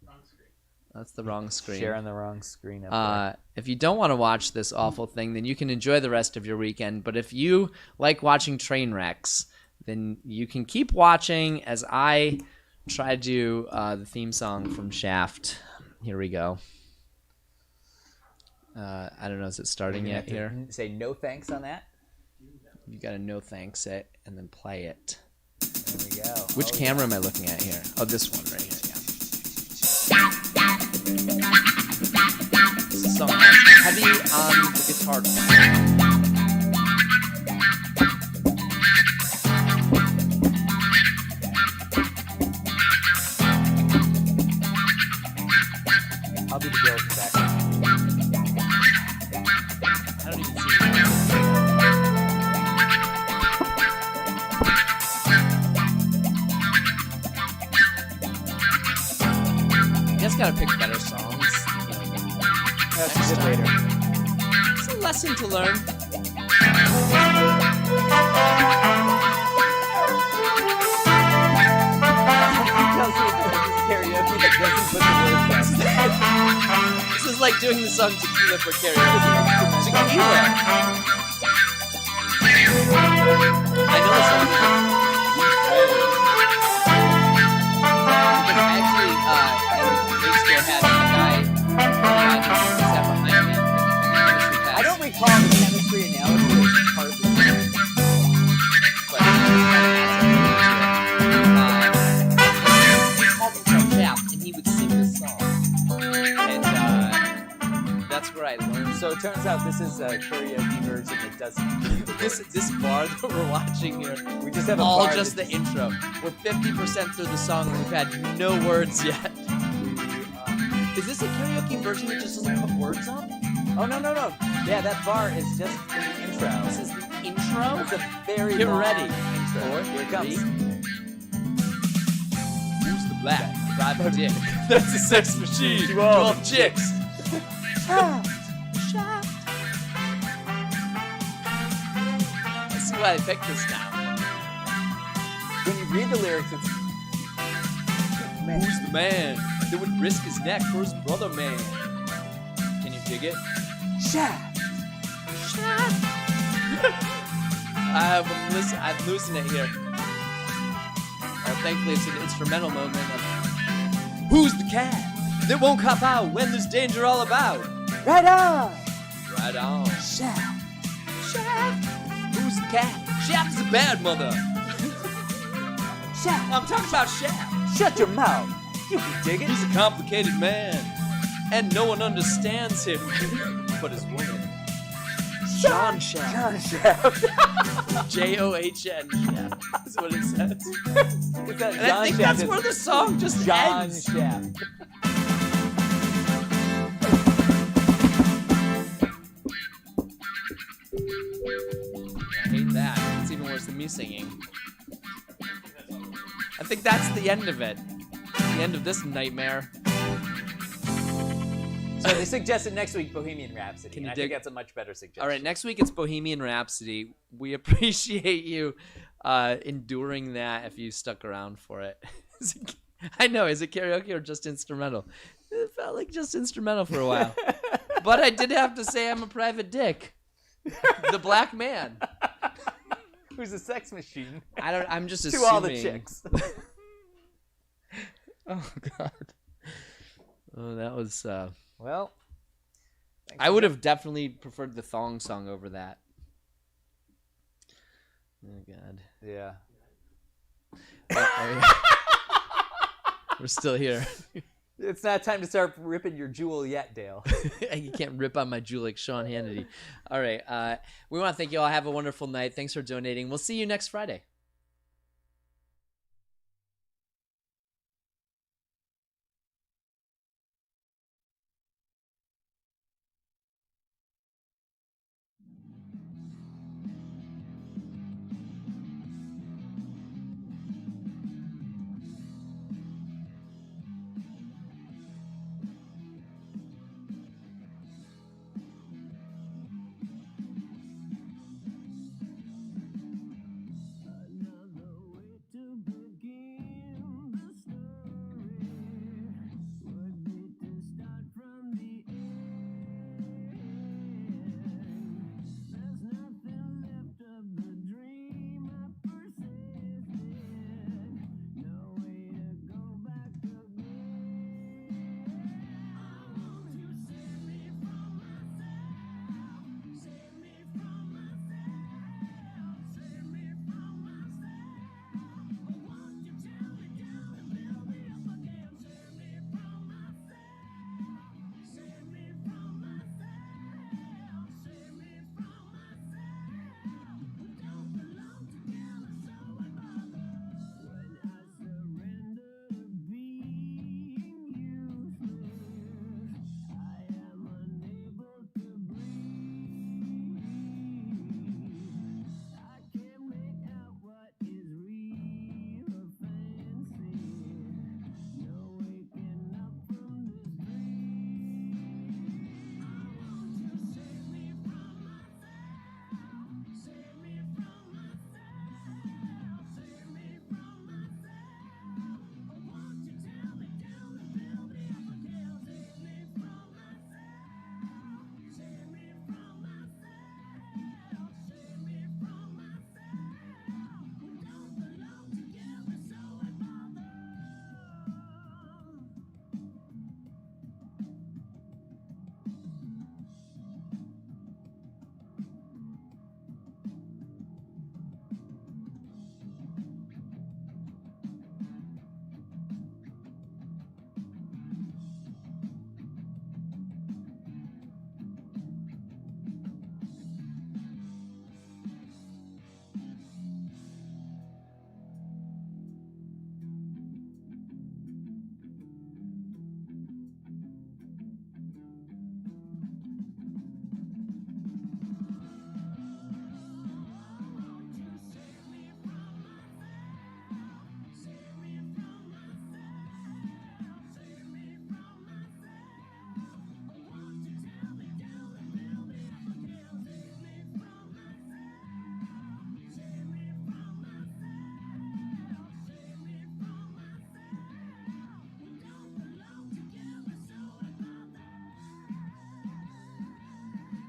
Wrong screen. That's the wrong screen. Share on the wrong screen up there. If you don't want to watch this awful thing, then you can enjoy the rest of your weekend. But if you like watching train wrecks, then you can keep watching as I try to do the theme song from Shaft. Here we go. I don't know, is it starting You yet have to here? say no thanks on that. You got to no thanks it and then play it. There we go. Which Oh, camera am I looking at here? Oh, this one right here. Yeah. This is so heavy on the guitar. I'll be the girl in the back. I don't even see it. You guys gotta pick better songs. That's a good later. It's a lesson to learn. Tells me that this is karaoke that doesn't put the words down. This is like doing the song Tequila for karaoke. Tequila! I know the song. Because actually, in grade school, had a guy who sat behind me in chemistry class. I don't recall the chemistry analogy as part of the story. But he called himself Shaft, and he would sing this song. And that's where I learned. So it turns out this is a karaoke version that doesn't include the words. This bar that we're watching here, We just have a all bar just the that's- intro. We're 50% through the song and we've had no words yet. Is this a karaoke version that just doesn't put words on? Oh, no. Yeah, that bar is just for the intro. This is the intro? It's a very Get long ready. intro. 4, Here it 3. comes. Who's the black? Drive a dick. That's a sex machine. 12 chicks. I see why I picked this now. When you read the lyrics, it's Who's the man that would risk his neck for his brother man? Can you dig it? Shaft. I'm losing it here. Thankfully, it's an instrumental moment. Who's the cat that won't cop out when there's danger all about? Right on. Right on. Shaft. Shaft. Who's the cat? Shaft's a bad mother. Shaft. I'm talking about Shaft. Shut your mouth. You can dig it. He's a complicated man, and no one understands him but his woman. John Shaft. John Shaft. John Shaft. That's what it says. It's that And I think that's where the song just John ends. Shaft. I hate that. It's even worse than me singing. I think that's the end of it. The end of this nightmare. So they suggested next week Bohemian Rhapsody. Can you and I dig- think that's a much better suggestion. All right, next week it's Bohemian Rhapsody. We appreciate you enduring that if you stuck around for it. I know, is it karaoke or just instrumental? It felt like just instrumental for a while. But I did have to say I'm a private dick. The black man. Who's a sex machine I'm just to assuming. all the chicks. Oh, God. Oh, that was... Well, I would have definitely preferred the thong song over that. Oh, God. yeah. We're still here. It's not time to start ripping your jewel yet, Dale. You can't rip on my jewel like Sean Hannity. All right. We want to thank you all. Have a wonderful night. Thanks for donating. We'll see you next Friday.